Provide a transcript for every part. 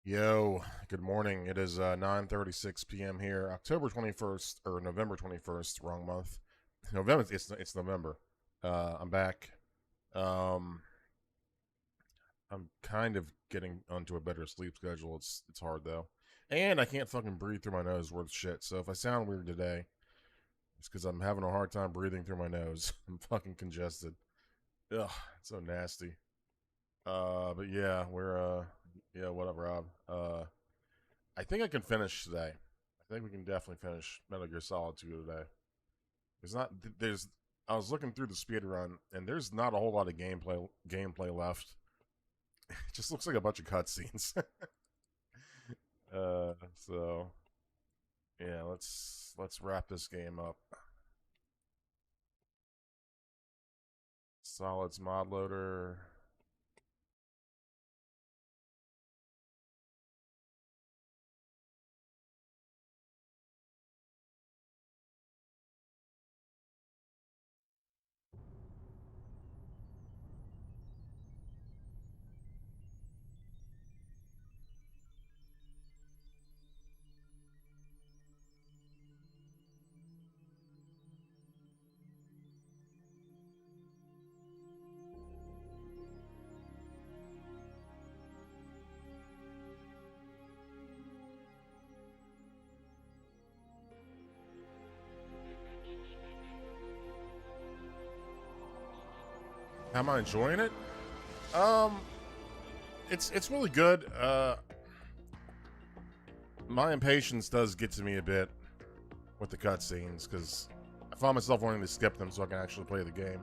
Yo, good morning. It is 9:36 p.m. here, October 21st or November 21st, wrong month. November, it's November. I'm back. Um, I'm kind of getting onto a better sleep schedule. It's hard though, and I can't fucking breathe through my nose worth shit. So if I sound weird today, it's because I'm having a hard time breathing through my nose. I'm fucking congested. Ugh, it's so nasty. But yeah, yeah, whatever, Rob. I think I can finish today. I think we can definitely finish Metal Gear Solid 2 today. There's not there's I was looking through the speed run and there's not a whole lot of gameplay left. It just looks like a bunch of cutscenes. So yeah, let's wrap this game up. Solid's mod loader. How am I enjoying it? Um, it's really good. My impatience does get to me a bit with the cutscenes because I find myself wanting to skip them so I can actually play the game.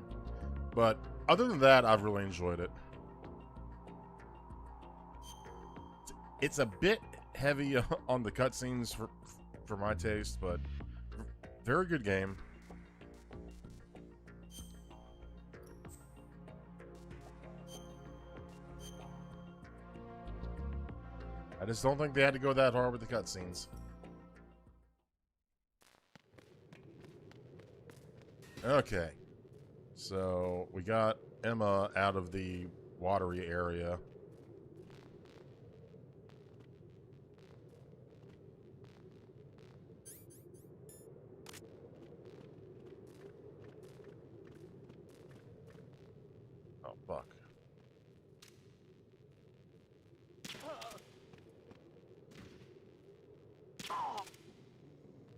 But other than that, I've really enjoyed it. It's a bit heavy on the cutscenes for my taste, but very good game. I just don't think they had to go that hard with the cutscenes. Okay, so we got Emma out of the watery area. Oh, fuck.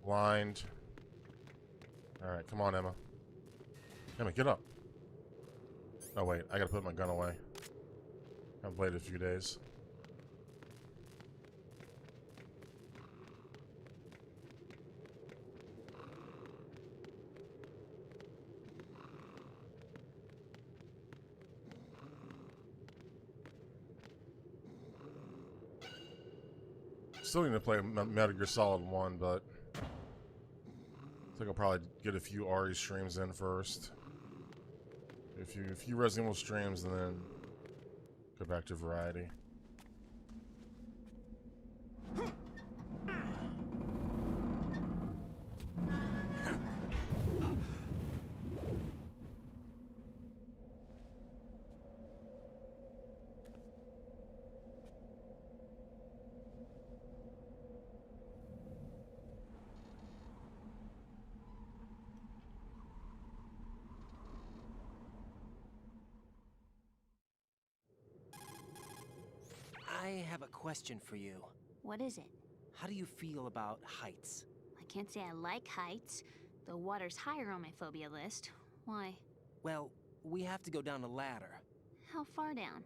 Blind. Alright, come on, Emma. Emma, get up. Oh, wait, I gotta put my gun away. I haven't played it a few days. Still need to play Metal Gear Solid 1, but I think I'll probably get a few RE streams in first. A few Resident Evil streams, and then go back to Variety. I have a question for you. What is it? How do you feel about heights? I can't say I like heights. The water's higher on my phobia list. Why? Well, we have to go down a ladder. How far down?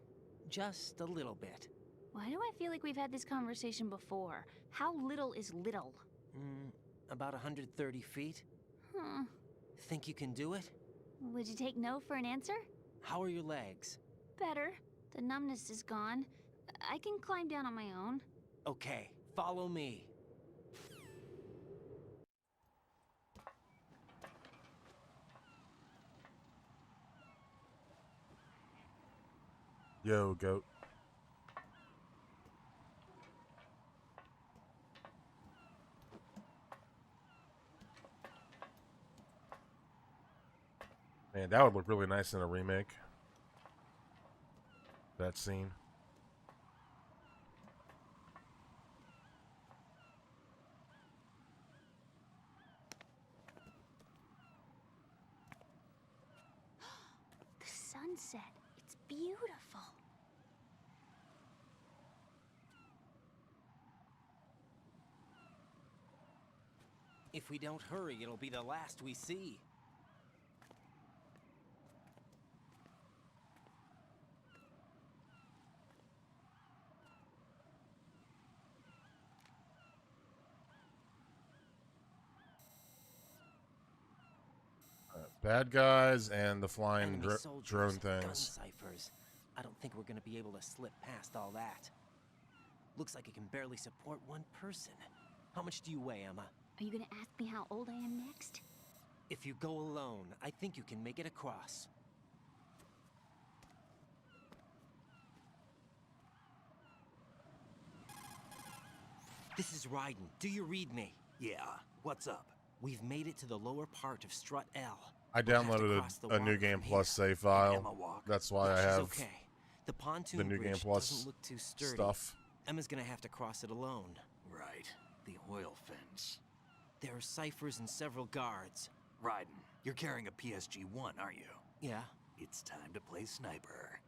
Just a little bit. Why do I feel like we've had this conversation before? How little is little? About 130 feet. Huh. Think you can do it? Would you take no for an answer? How are your legs? Better. The numbness is gone. I can climb down on my own. Okay, follow me. Yo, goat. Man, that would look really nice in a remake. That scene. sunset. It's beautiful. If we don't hurry, it'll be the last we see. Bad guys and the flying Enemy soldiers, drone gun things. ciphers. I don't think we're gonna be able to slip past all that. Looks like it can barely support one person. How much do you weigh, Emma? Are you gonna ask me how old I am next? If you go alone, I think you can make it across. This is Raiden. Do you read me? Yeah, what's up? We've made it to the lower part of Strut L. I We'll have to downloaded cross the a New water Game from Plus here. save file. Emma walk? That's why Yeah, I she's have okay. The pontoon the New Game bridge Plus doesn't look too sturdy. stuff. Emma's gonna have to cross it alone. Right, the oil fence. There are ciphers and several guards. Raiden, you're carrying a PSG-1, aren't you? Yeah, It's time to play sniper.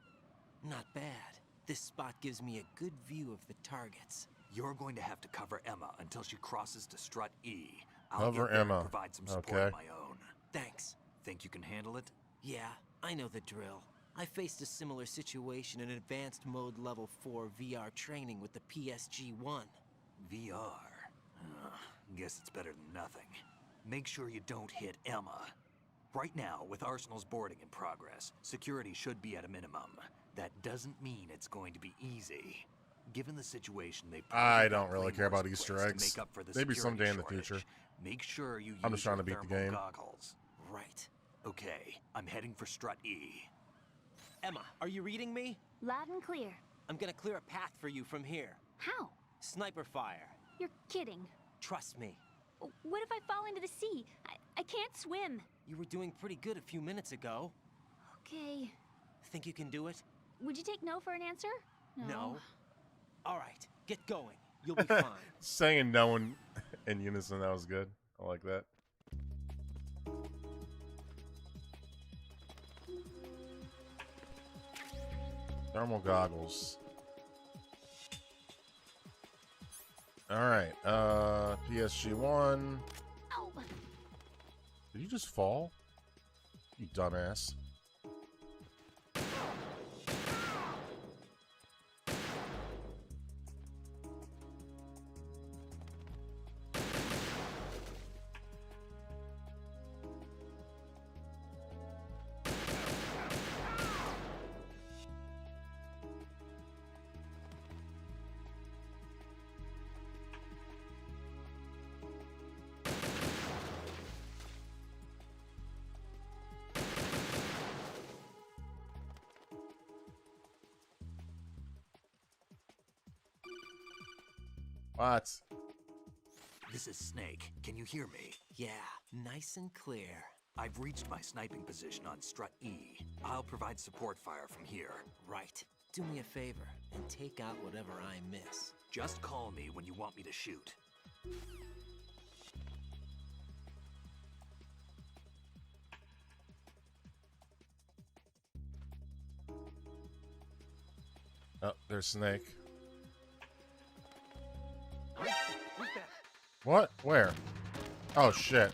not bad. This spot gives me a good view of the targets. You're going to have to cover Emma until she crosses to Strut E. I'll Cover get there and Emma. provide some support Okay. of my own. Thanks. Think you can handle it? Yeah, I know the drill. I faced a similar situation in advanced mode level 4 VR training with the PSG-1. VR. Guess it's better than nothing. Make sure you don't hit Emma. Right now, with Arsenal's boarding in progress, security should be at a minimum. That doesn't mean it's going to be easy. Given the situation, they I don't really care about Easter eggs. Maybe someday in the shortage. future. Make sure you I'm use just trying your to beat the thermal game. goggles. Right. Okay, I'm heading for Strut E. Emma, are you reading me? Loud and clear. I'm gonna clear a path for you from here. How? Sniper fire. You're kidding. Trust me. What if I fall into the sea? I can't swim. You were doing pretty good a few minutes ago. Okay. Think you can do it? Would you take no for an answer? No. All right, get going. You'll be fine. Saying no in unison, that was good. I like that. Thermal goggles. Alright, PSG-1. Ow. Did you just fall? You dumbass. What? This is Snake. Can you hear me? Yeah, nice and clear. I've reached my sniping position on Strut E. I'll provide support fire from here. Right. Do me a favor and take out whatever I miss. Just call me when you want me to shoot. Oh, there's Snake. What? Where? Oh, shit.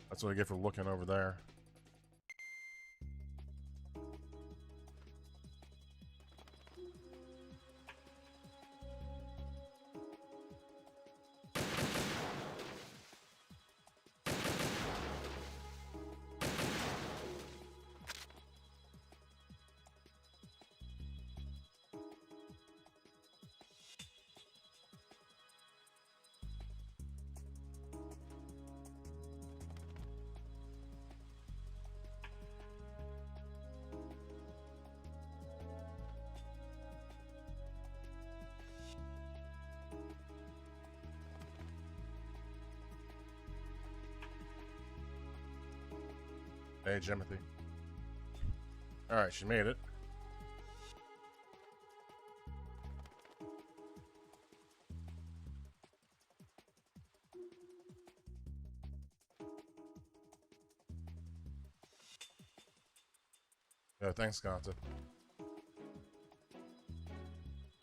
That's what I get for looking over there. Hey, Jimothy. Alright, she made it. Yeah, thanks, Ganta.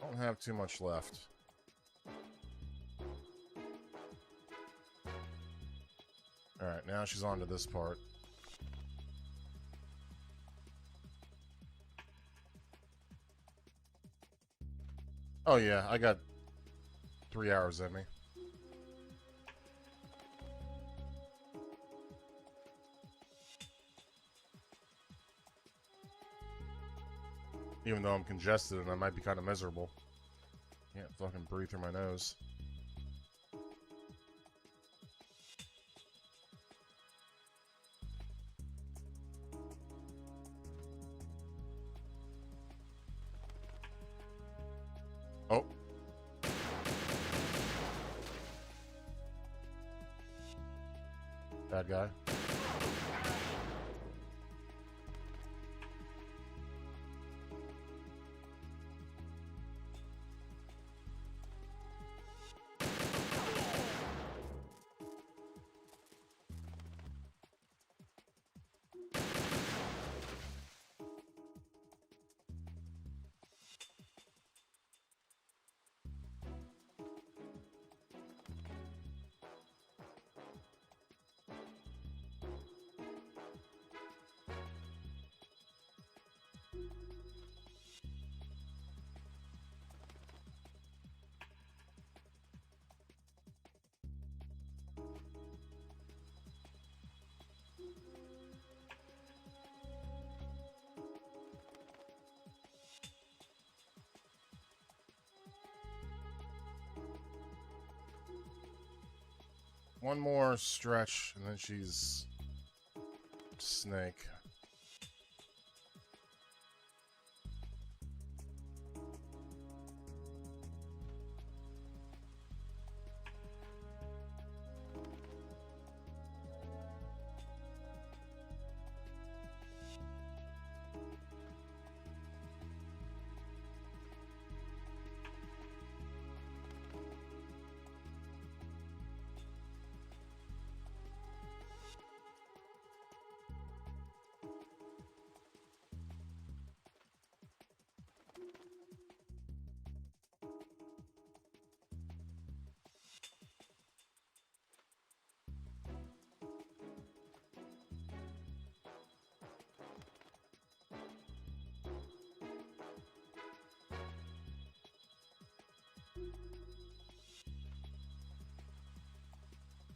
Don't have too much left. Alright, now she's on to this part. Oh yeah, I got 3 hours in me. Even though I'm congested and I might be kind of miserable. Can't fucking breathe through my nose. Oh. Bad guy. One more stretch, and then she's Snake.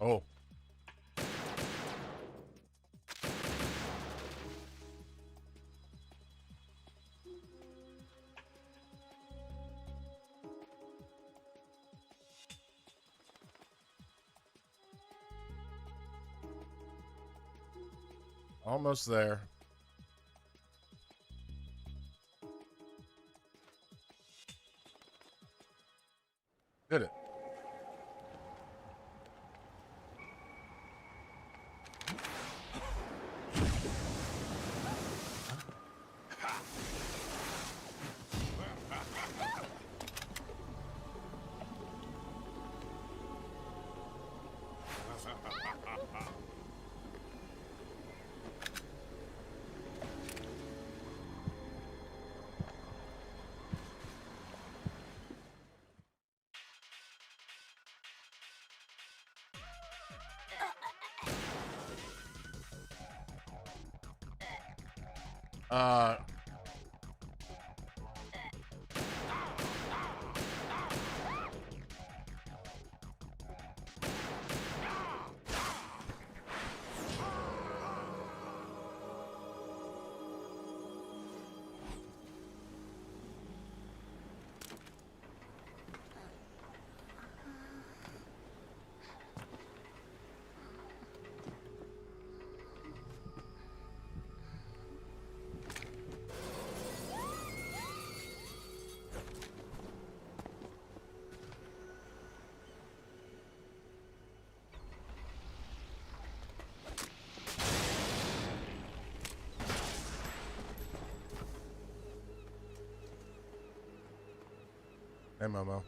Oh. Almost there. Did it. Uh, hey, Momo.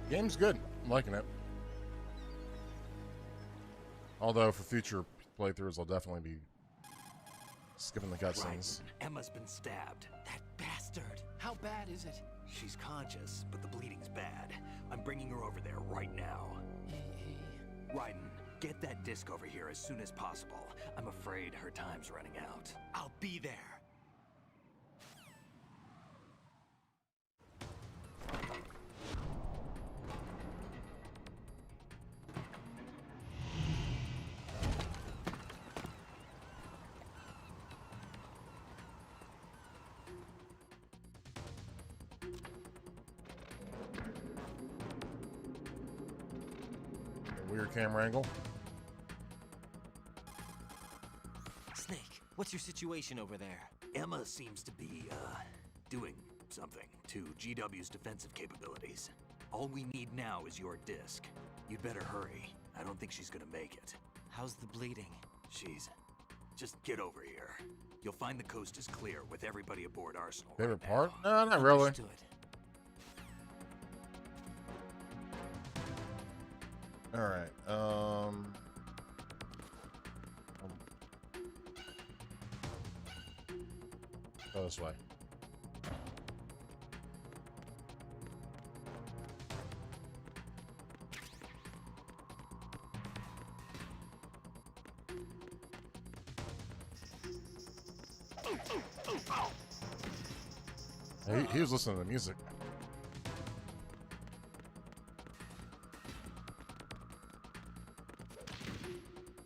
Game's good. I'm liking it. Although for future playthroughs, I'll definitely be skipping the cutscenes. Emma's been stabbed. That bastard. How bad is it? She's conscious, but the bleeding's bad. I'm bringing her over there right now. Raiden, get that disc over here as soon as possible. I'm afraid her time's running out. I'll be there. Weird camera angle. Snake, what's your situation over there? Emma seems to be, doing something to GW's defensive capabilities. All we need now is your disc. You'd better hurry. I don't think she's gonna make it. How's the bleeding? Just get over here. You'll find the coast is clear with everybody aboard Arsenal. Favorite right part? now. No, not really. Understood. All right. Go this way. He was listening to music.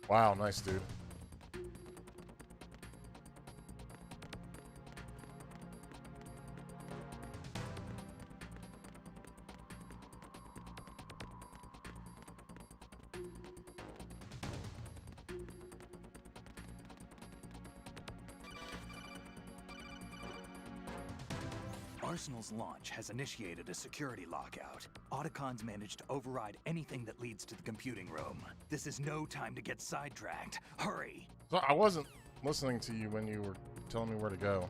Wow, nice dude. Arsenal's launch has initiated a security lockout. Autocon's managed to override anything that leads to the computing room. This is no time to get sidetracked. Hurry! So I wasn't listening to you when you were telling me where to go.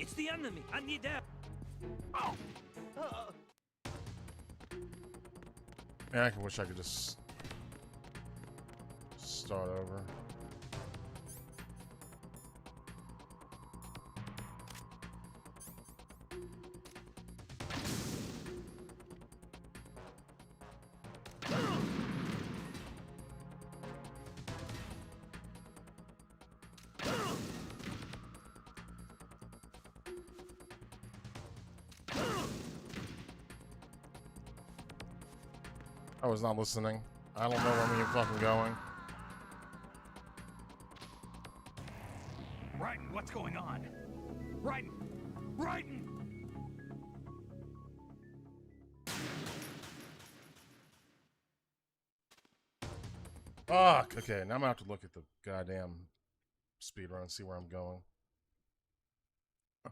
It's the enemy. I need that. Man, I wish I could just start over. I was not listening. I don't know where you're fucking going. Raiden, what's going on? Raiden! Raiden! Fuck. Okay, now I'm gonna have to look at the goddamn speedrun and see where I'm going. I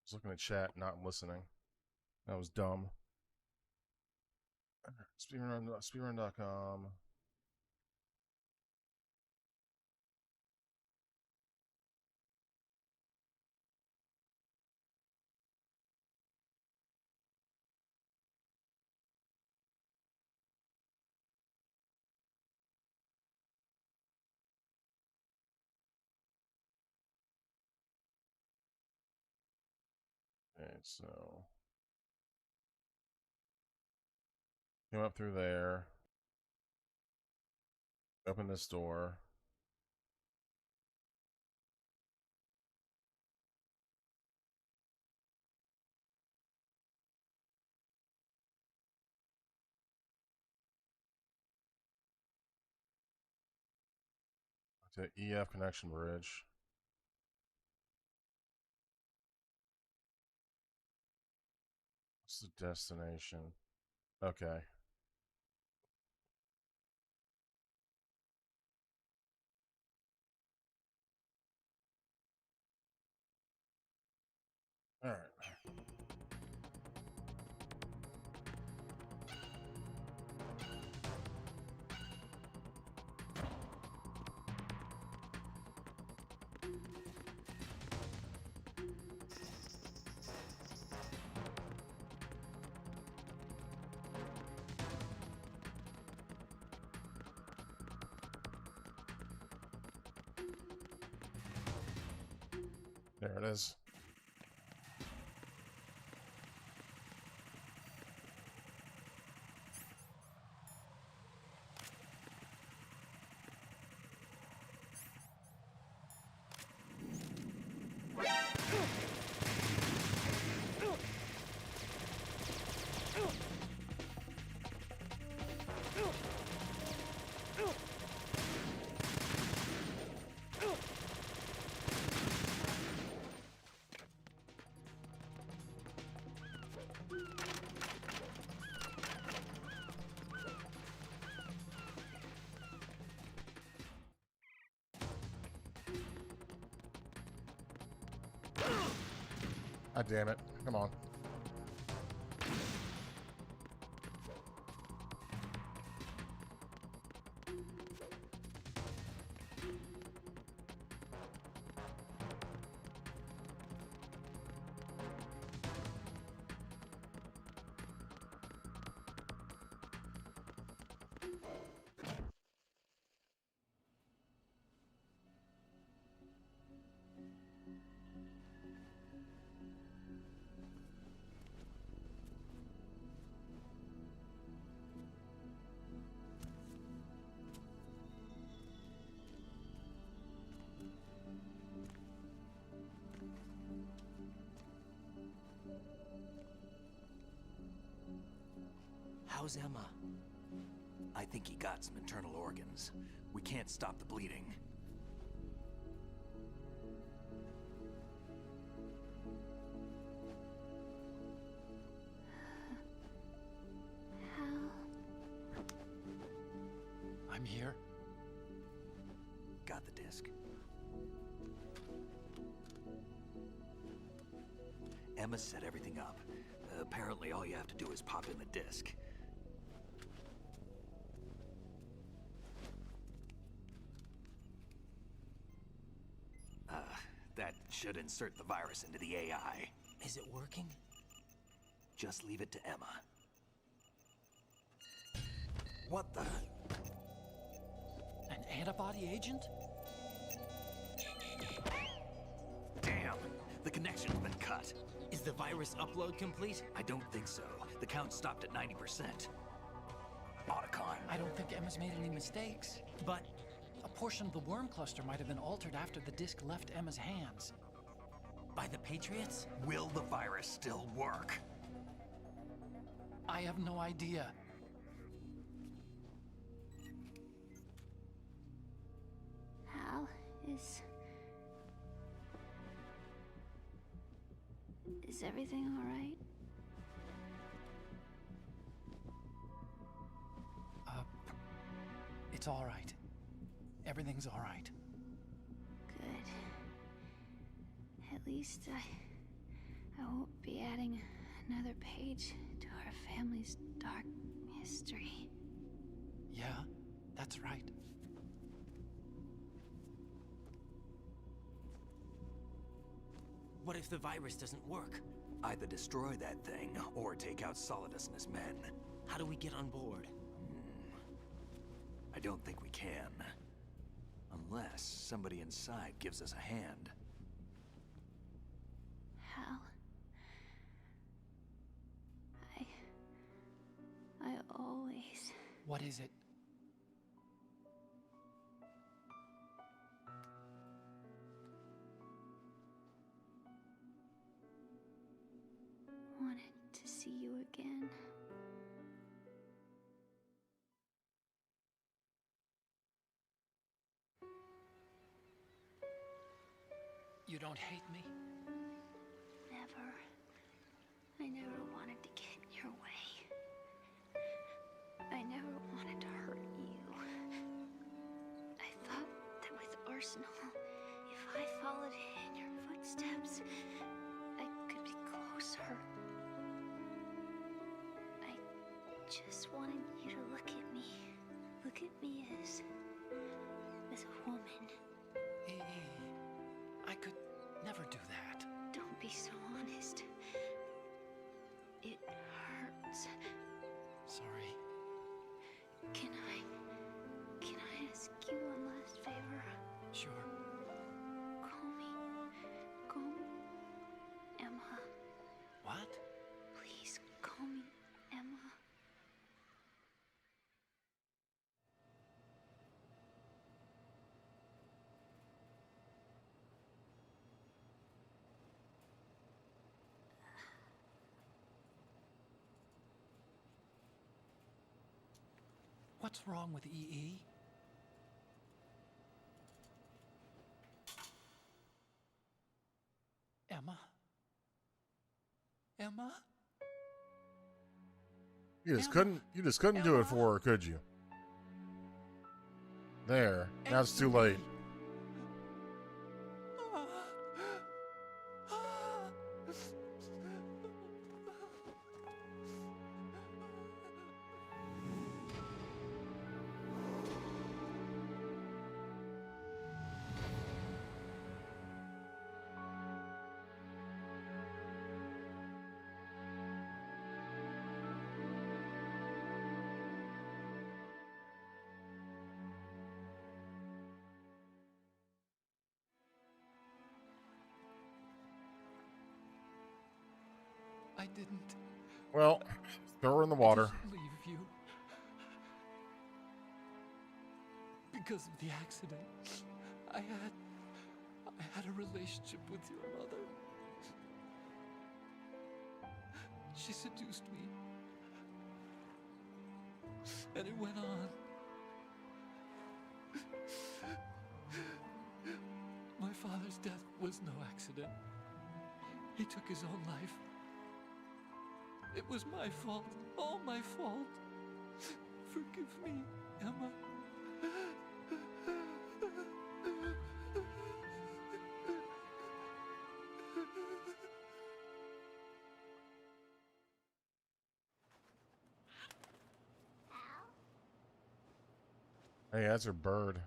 was looking at chat, not listening. That was dumb. Speedrun.com. Okay, so came up through there. Open this door. to EF connection bridge. What's the destination? Okay. All right. There it is. God damn it. Come on. How's Emma? I think he got some internal organs. We can't stop the bleeding. I'm here. Got the disc. Emma set everything up. Apparently all you have to do is pop in the disc. That should insert the virus into the AI. Is it working? Just leave it to Emma. What the? An antibody agent? Damn! The connection's been cut. Is the virus upload complete? I don't think so. The count stopped at 90%. Otacon. I don't think Emma's made any mistakes. But A portion of the worm cluster might have been altered after the disk left Emma's hands. by the Patriots? Will the virus still work? I have no idea. Hal, is everything all right? It's all right. Everything's all right. Good. At least I won't be adding another page to our family's dark history. Yeah, that's right. What if the virus doesn't work? Either destroy that thing, or take out Solidus and his men. How do we get on board? I don't think we can. Unless somebody inside gives us a hand. Hal, I always... What is it? wanted to see you again. You don't hate me? Never. I never wanted to get in your way. I never wanted to hurt you. I thought that with Arsenal, if I followed in your footsteps, I could be closer. I just wanted you to look at me. Look at me as a woman. I could never do that. Don't be so honest. It hurts. Sorry. Can I ask you one last favor? Sure. Call me Emma. What? Please call me Emma. What's wrong with EE? Emma? Emma? You just Emma. couldn't do it for her, could you? There. Now it's too late. I didn't. Well, throw her in the I water. didn't leave you. Because of the accident, I had a relationship with your mother. She seduced me. And it went on. My father's death was no accident. He took his own life. It was my fault, all my fault. Forgive me, Emma. Hey, that's her bird.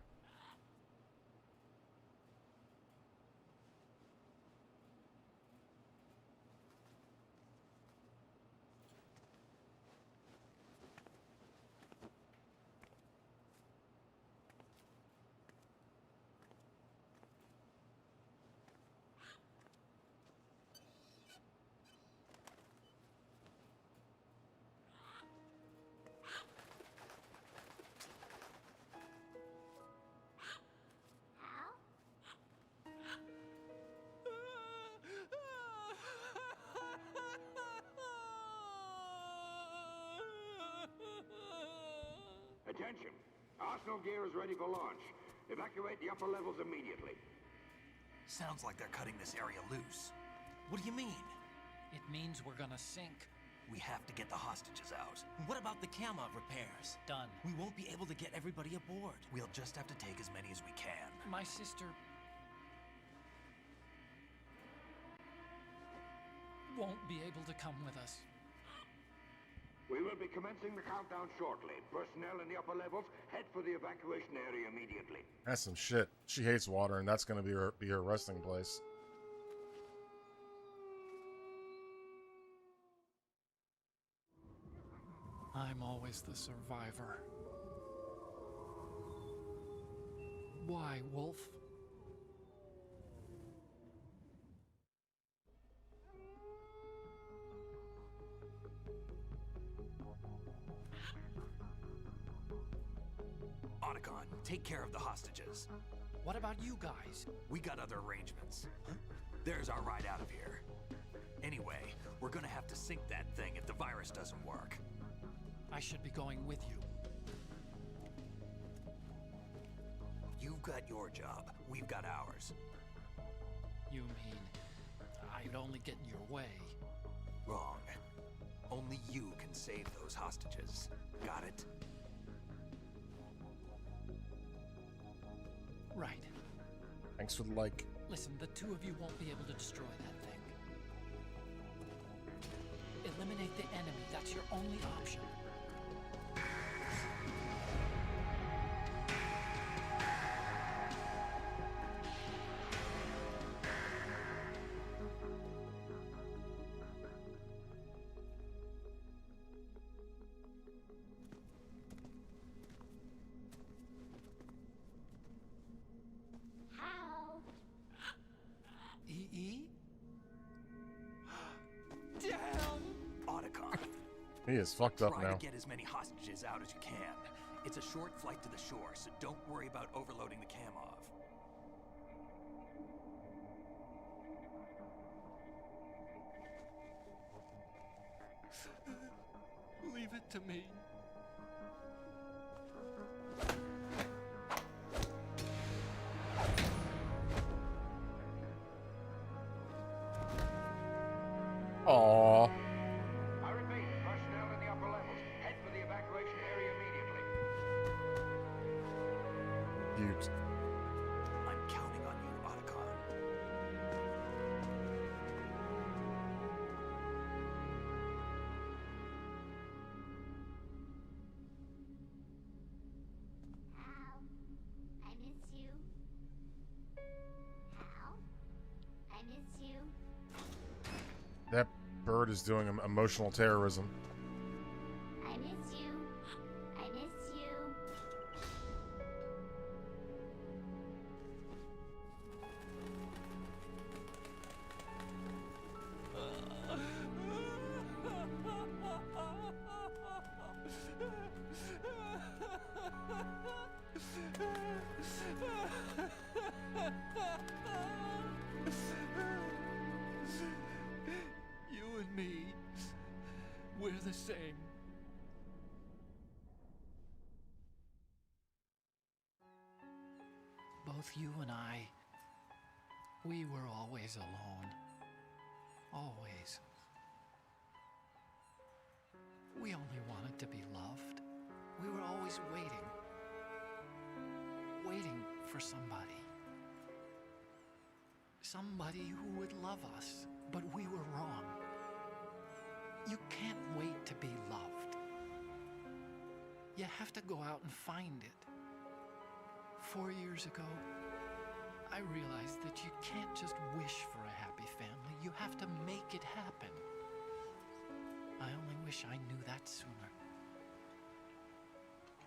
Attention! Arsenal gear is ready for launch. Evacuate the upper levels immediately. Sounds like they're cutting this area loose. What do you mean? It means we're gonna sink. We have to get the hostages out. What about the camera repairs? Done. We won't be able to get everybody aboard. We'll just have to take as many as we can. My sister won't be able to come with us. We will be commencing the countdown shortly. Personnel in the upper levels, head for the evacuation area immediately. That's some shit. She hates water, and that's gonna be her resting place. I'm always the survivor. Why, Wolf? Otacon, take care of the hostages. What about you guys? We got other arrangements. There's our ride out of here. Anyway, we're gonna have to sink that thing if the virus doesn't work. I should be going with you. You've got your job, we've got ours. You mean I'd only get in your way? Wrong. Only you can save those hostages. Got it? Right. Thanks for the like. Listen, the two of you won't be able to destroy that thing. Eliminate the enemy. That's your only option. How? EE? Damn! Otacon. He is fucked up Try now. to get as many hostages out as you can. It's a short flight to the shore, so don't worry about overloading the Kamov. Leave it to me. Aww. I repeat, personnel in the upper levels, head for the evacuation area immediately. Cute. I'm counting on you, Otacon. Hal, I miss you. Hal, I miss you. That bird is doing emotional terrorism. I miss you. I miss you. You and me, we're the same. Both you and I, we were always alone. Always. We only wanted to be loved. We were always waiting. Waiting for somebody. Somebody who would love us, but we were wrong. You can't wait to be loved. You have to go out and find it. 4 years ago, I realized that you can't just wish for a happy family. You have to make it happen. I only wish I knew that sooner.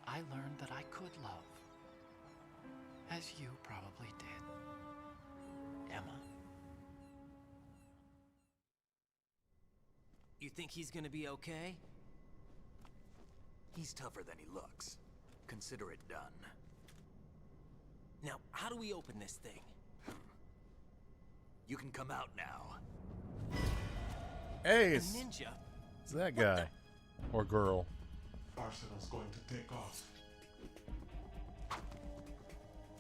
I learned that I could love, as you probably did, Emma. You think he's gonna be okay? He's tougher than he looks. Consider it done. Now, how do we open this thing? You can come out now. Hey, A it's ninja? that guy. Or girl. Arsenal's going to take off.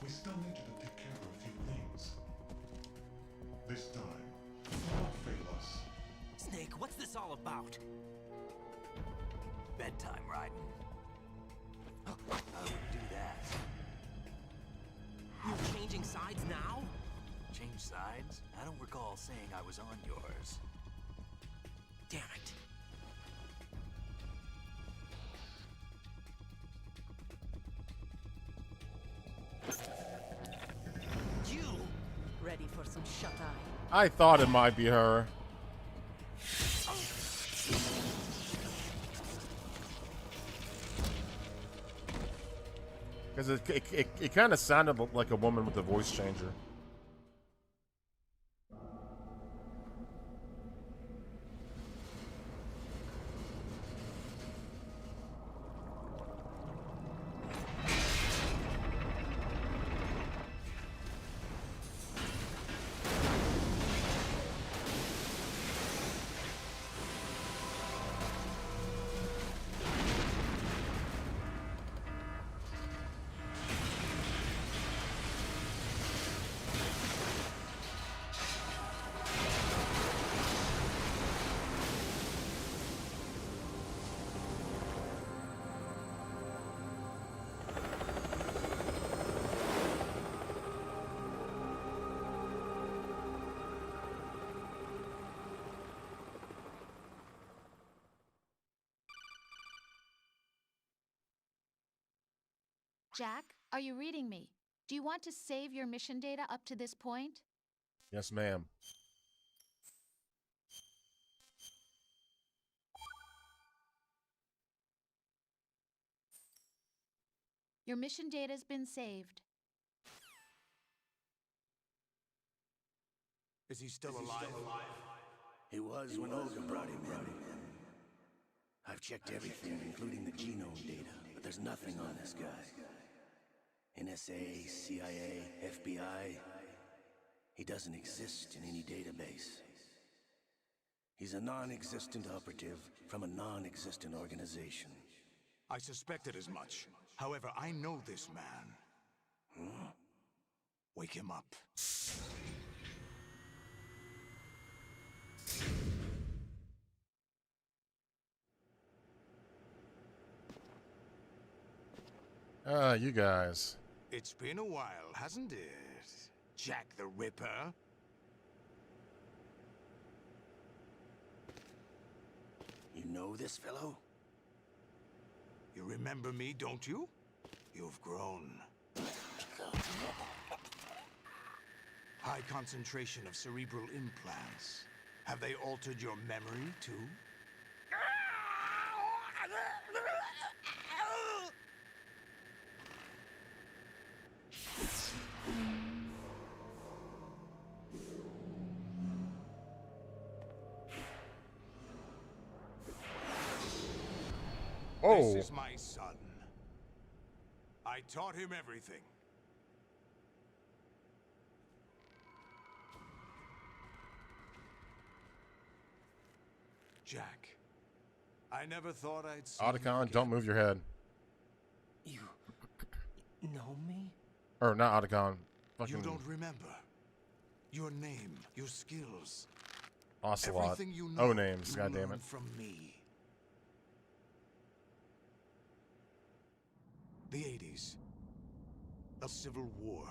We still need you to take care of a few things. This time, do not fail us. Snake, what's this all about? Bedtime, Raiden. I wouldn't do that. You're changing sides now? Change sides? I don't recall saying I was on yours. Damn it. You! Ready for some shut-eye? I thought it might be her. Because it kind of sounded like a woman with a voice changer. Jack, are you reading me? Do you want to save your mission data up to this point? Yes, ma'am. Your mission data's been saved. Is he still alive? He was when Olga brought him in. I've checked everything, including the genome data, but there's nothing on this guy. NSA, CIA, FBI. He doesn't exist in any database. He's a non-existent operative from a non-existent organization. I suspected as much. However, I know this man. Wake him up. You guys. It's been a while, hasn't it? Jack the Ripper? You know this fellow? You remember me, don't you? You've grown. High concentration of cerebral implants. Have they altered your memory, too? Oh. This is my son. I taught him everything. Jack, I never thought I'd see you Otacon, again. don't move your head. You know me? Or not Otacon. Fucking You don't remember. Your name, your skills. Ocelot. Everything you know, Oh, names. you God damn learned it. from me. The 80s. A civil war.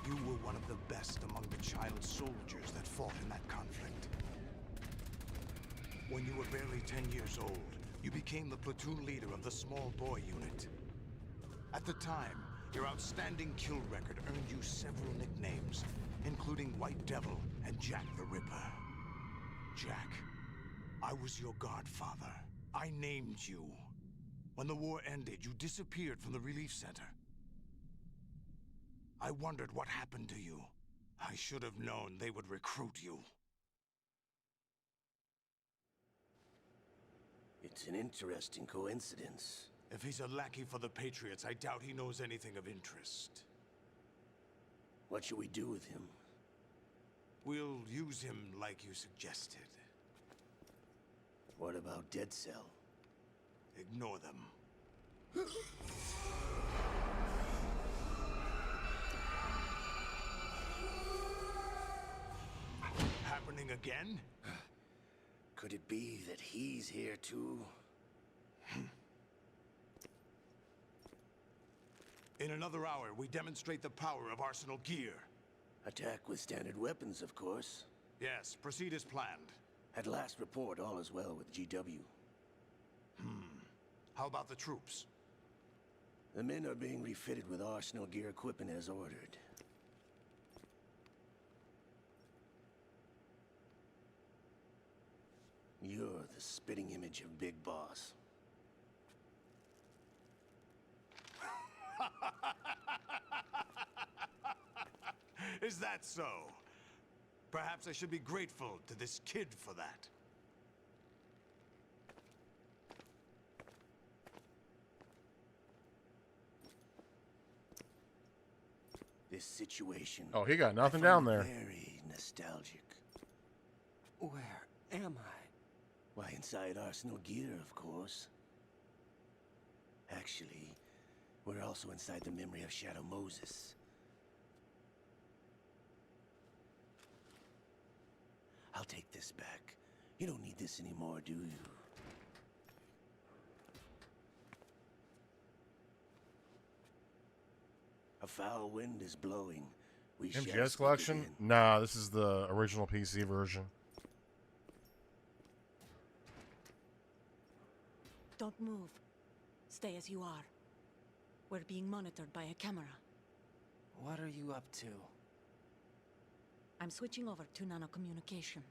You were one of the best among the child soldiers that fought in that conflict. When you were barely 10 years old, you became the platoon leader of the small boy unit. At the time, your outstanding kill record earned you several nicknames, including White Devil and Jack the Ripper. Jack, I was your godfather. I named you. When the war ended, you disappeared from the relief center. I wondered what happened to you. I should have known they would recruit you. It's an interesting coincidence. If he's a lackey for the Patriots, I doubt he knows anything of interest. What should we do with him? We'll use him like you suggested. What about Dead Cell? Ignore them. Happening again? Could it be that he's here too? In another hour, we demonstrate the power of Arsenal gear. Attack with standard weapons, of course. Yes, proceed as planned. At last report, all is well with GW. How about the troops? The men are being refitted with Arsenal gear equipment as ordered. You're the spitting image of Big Boss. Is that so? Perhaps I should be grateful to this kid for that. This situation... Oh, he got nothing I down find there. very nostalgic. Where am I? Why, inside Arsenal gear, of course. Actually, we're also inside the memory of Shadow Moses. I'll take this back. You don't need this anymore, do you? A foul wind is blowing. We shall MGS speak collection? again. Nah, this is the original PC version. Don't move. Stay as you are. We're being monitored by a camera. What are you up to? I'm switching over to nanocommunication.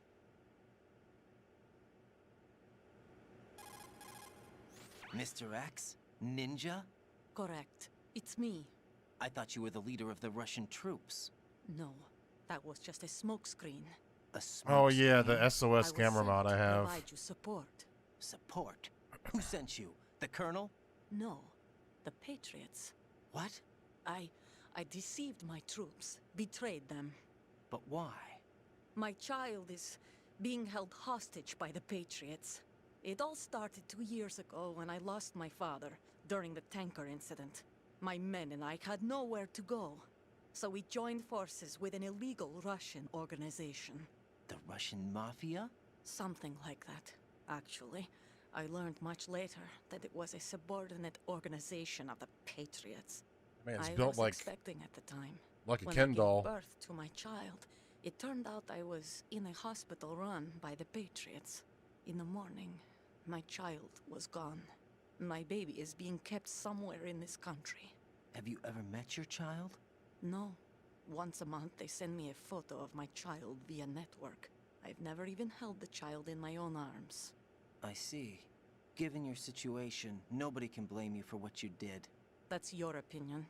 Mr. X? Ninja? Correct. It's me. I thought you were the leader of the Russian troops. No, that was just a smokescreen. A smoke Oh yeah, the screen? SOS camera mod I have. Provide you support. Support? Who sent you? The Colonel? No, the Patriots. What? I deceived my troops, betrayed them. But why? My child is being held hostage by the Patriots. It all started 2 years ago when I lost my father during the tanker incident. My men and I had nowhere to go. So we joined forces with an illegal Russian organization. The Russian Mafia? Something like that, actually. I learned much later that it was a subordinate organization of the Patriots. Man, it's I built was like expecting at the time. like a When Ken I gave doll. birth to my child, it turned out I was in a hospital run by the Patriots. In the morning, my child was gone. My baby is being kept somewhere in this country. Have you ever met your child? No. Once a month, they send me a photo of my child via network. I've never even held the child in my own arms. I see. Given your situation, nobody can blame you for what you did. That's your opinion.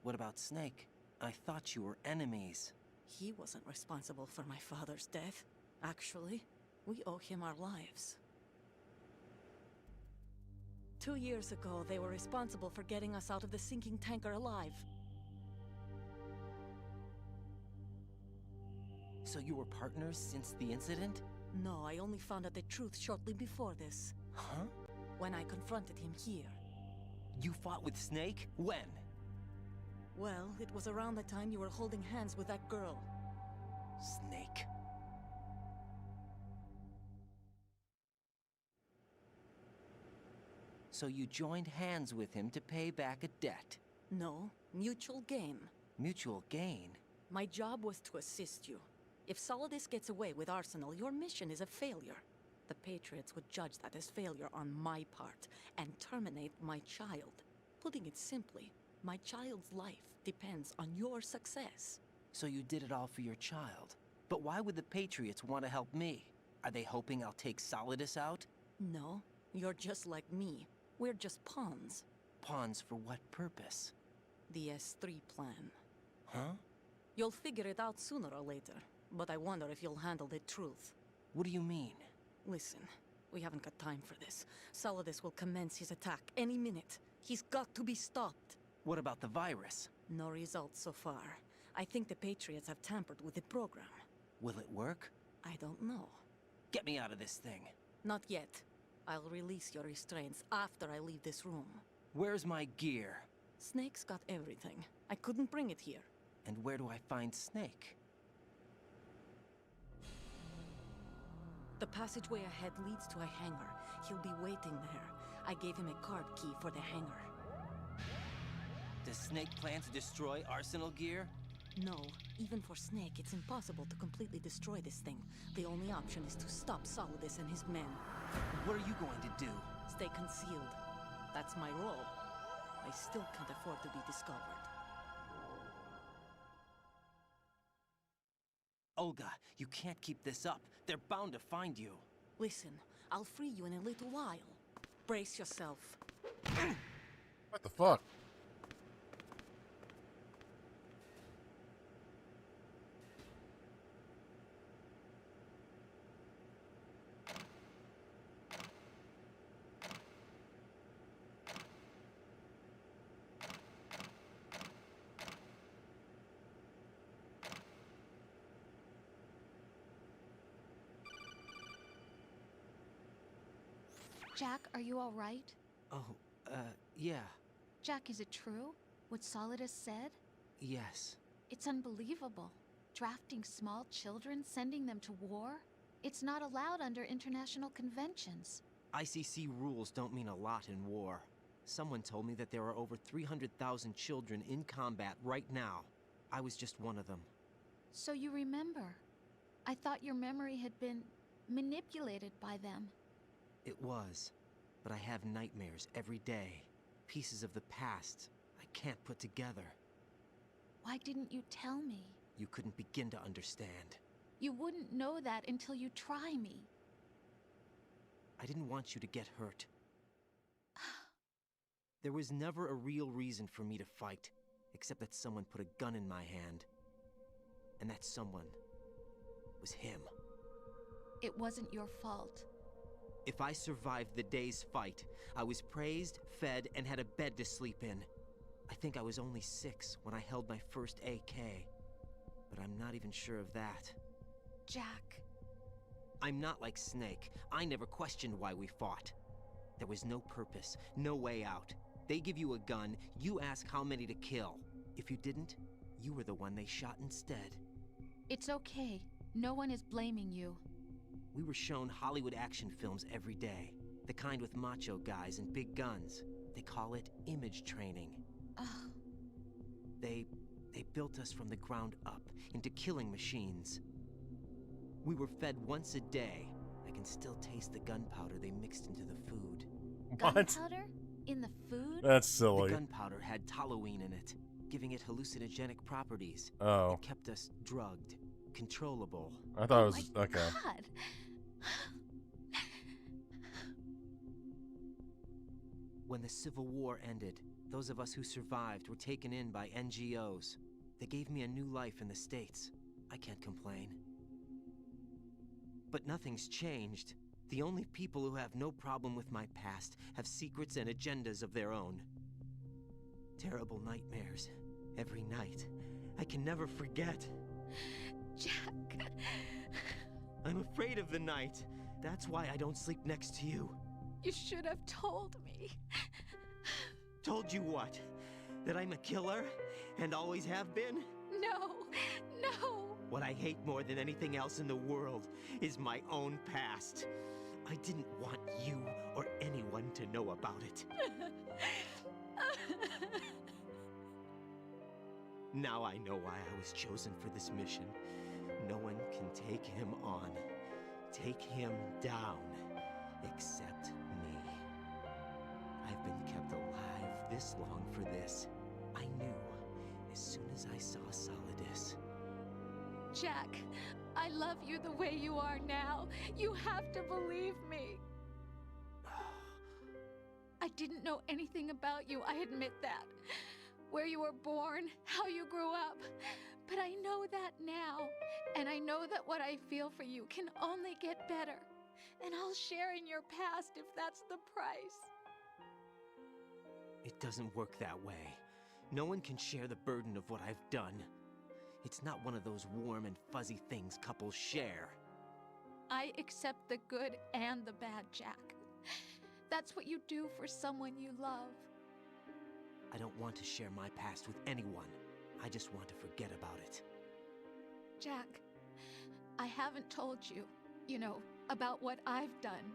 What about Snake? I thought you were enemies. He wasn't responsible for my father's death. Actually, we owe him our lives. 2 years ago, they were responsible for getting us out of the sinking tanker alive. So you were partners since the incident? No, I only found out the truth shortly before this. Huh? When I confronted him here. You fought with Snake? When? Well, it was around the time you were holding hands with that girl. Snake. So you joined hands with him to pay back a debt? No, mutual gain. Mutual gain? My job was to assist you. If Solidus gets away with Arsenal, your mission is a failure. The Patriots would judge that as failure on my part and terminate my child. Putting it simply, my child's life depends on your success. So you did it all for your child. But why would the Patriots want to help me? Are they hoping I'll take Solidus out? No, you're just like me. We're just pawns. Pawns for what purpose? The S3 plan. Huh? You'll figure it out sooner or later, but I wonder if you'll handle the truth. What do you mean? Listen, we haven't got time for this. Solidus will commence his attack any minute. He's got to be stopped. What about the virus? No results so far. I think the Patriots have tampered with the program. Will it work? I don't know. Get me out of this thing. Not yet. I'll release your restraints after I leave this room. Where's my gear? Snake's got everything. I couldn't bring it here. And where do I find Snake? The passageway ahead leads to a hangar. He'll be waiting there. I gave him a card key for the hangar. Does Snake plan to destroy Arsenal gear? No. Even for Snake, it's impossible to completely destroy this thing. The only option is to stop Solidus and his men. What are you going to do? Stay concealed. That's my role. I still can't afford to be discovered. Olga, you can't keep this up. They're bound to find you. Listen, I'll free you in a little while. Brace yourself. What the fuck? Jack, are you all right? Oh, yeah. Jack, is it true? What Solidus said? Yes. It's unbelievable. Drafting small children, sending them to war? It's not allowed under international conventions. ICC rules don't mean a lot in war. Someone told me that there are over 300,000 children in combat right now. I was just one of them. So you remember. I thought your memory had been manipulated by them. It was. But I have nightmares every day. Pieces of the past. I can't put together. Why didn't you tell me? You couldn't begin to understand. You wouldn't know that until you try me. I didn't want you to get hurt. There was never a real reason for me to fight, except that someone put a gun in my hand. And that someone was him. It wasn't your fault. If I survived the day's fight, I was praised, fed, and had a bed to sleep in. I think I was only 6 when I held my first AK. But I'm not even sure of that. Jack. I'm not like Snake. I never questioned why we fought. There was no purpose, no way out. They give you a gun, you ask how many to kill. If you didn't, you were the one they shot instead. It's okay. No one is blaming you. We were shown Hollywood action films every day. The kind with macho guys and big guns. They call it image training. Ugh. They built us from the ground up into killing machines. We were fed once a day. I can still taste the gunpowder they mixed into the food. What? Gunpowder? In the food? That's The silly. gunpowder had toluene in it, giving it hallucinogenic properties. Oh, It kept us drugged, controllable. I thought it Oh was my okay. God. When the Civil War ended, those of us who survived were taken in by NGOs. They gave me a new life in the States. I can't complain. But nothing's changed. The only people who have no problem with my past have secrets and agendas of their own. Terrible nightmares. Every night. I can never forget. Jack. I'm afraid of the night. That's why I don't sleep next to you. You should have told me. Told you what? That I'm a killer? And always have been? No. No. What I hate more than anything else in the world is my own past. I didn't want you or anyone to know about it. Now I know why I was chosen for this mission. No one can take him on, take him down, except me. I've been kept alive this long for this. I knew as soon as I saw Solidus. Jack, I love you the way you are now. You have to believe me. I didn't know anything about you, I admit that. Where you were born, how you grew up. But I know that now. And I know that what I feel for you can only get better. And I'll share in your past if that's the price. It doesn't work that way. No one can share the burden of what I've done. It's not one of those warm and fuzzy things couples share. I accept the good and the bad, Jack. That's what you do for someone you love. I don't want to share my past with anyone. I just want to forget about it. Jack, I haven't told you, about what I've done.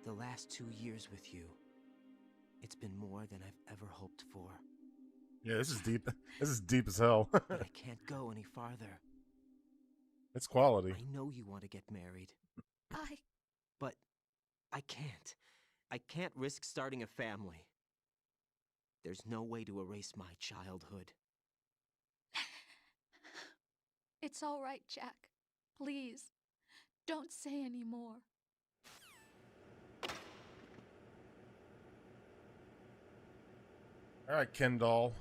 The last 2 years with you, it's been more than I've ever hoped for. Yeah, this is deep. This is deep as hell. But I can't go any farther. It's quality. I know you want to get married. But I can't. I can't risk starting a family. There's no way to erase my childhood. It's all right, Jack. Please, don't say any more. All right, Ken doll.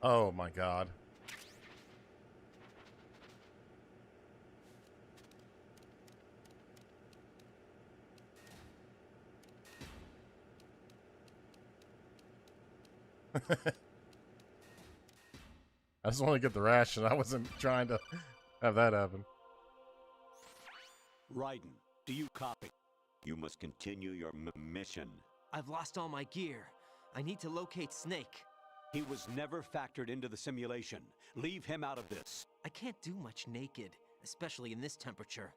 Oh my god. I just want to get the ration. I wasn't trying to have that happen. Raiden, do you copy? You must continue your mission. I've lost all my gear. I need to locate Snake. He was never factored into the simulation. Leave him out of this. I can't do much naked, especially in this temperature.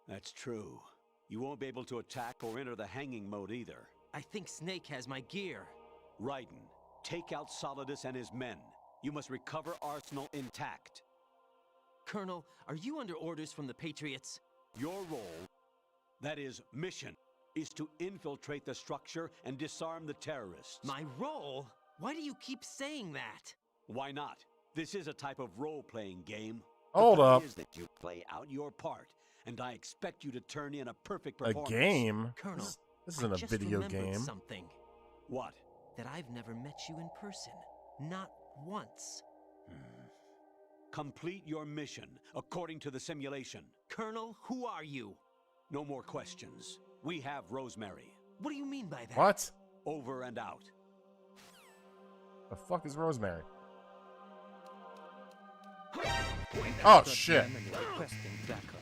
That's true. You won't be able to attack or enter the hanging mode either. I think Snake has my gear. Raiden, take out Solidus and his men. You must recover Arsenal intact. Colonel, are you under orders from the Patriots? Your role, that is mission, is to infiltrate the structure and disarm the terrorists. My role? Why do you keep saying that? Why not? This is a type of role-playing game. Hold The up. point is that you play out your part, and I expect you to turn in a perfect A performance. game? Colonel, This isn't I a just video remembered game. something. What? That I've never met you in person. Not once. Complete your mission according to the simulation. Colonel, who are you? No more questions. We have Rosemary. What do you mean by that? What? Over and out. The fuck is Rosemary? Oh shit. Requesting backup.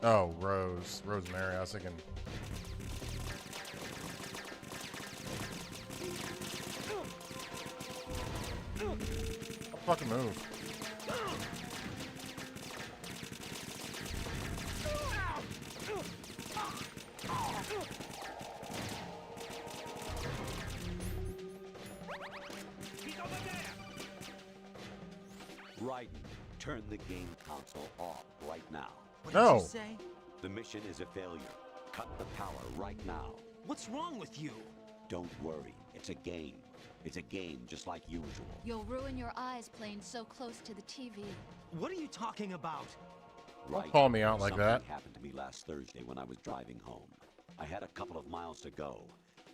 Oh, Rosemary. I was thinking. I'll fucking move. Raiden, turn the game console off right now. What No. did you say? The mission is a failure. Cut the power right now. What's wrong with you? Don't worry. It's a game. It's a game just like usual. You'll ruin your eyes playing so close to the TV. What are you talking about? Don't call me out like Something that. happened to me last Thursday when I was driving home. I had a couple of miles to go.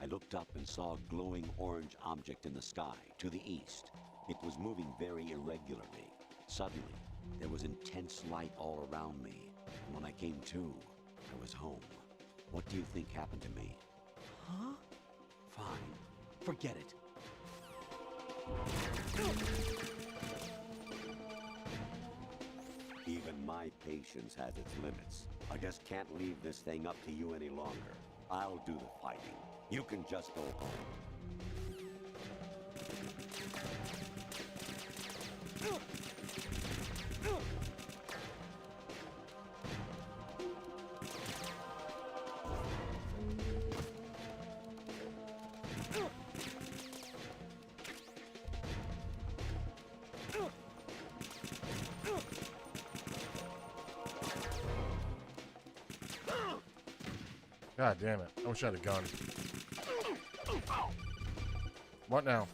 I looked up and saw a glowing orange object in the sky to the east. It was moving very irregularly. Suddenly, there was intense light all around me. And when I came to, I was home. What do you think happened to me? Huh? Fine. Forget it. Even my patience has its limits. I just can't leave this thing up to you any longer. I'll do the fighting. You can just go home. God damn it. I wish I had a gun. What now?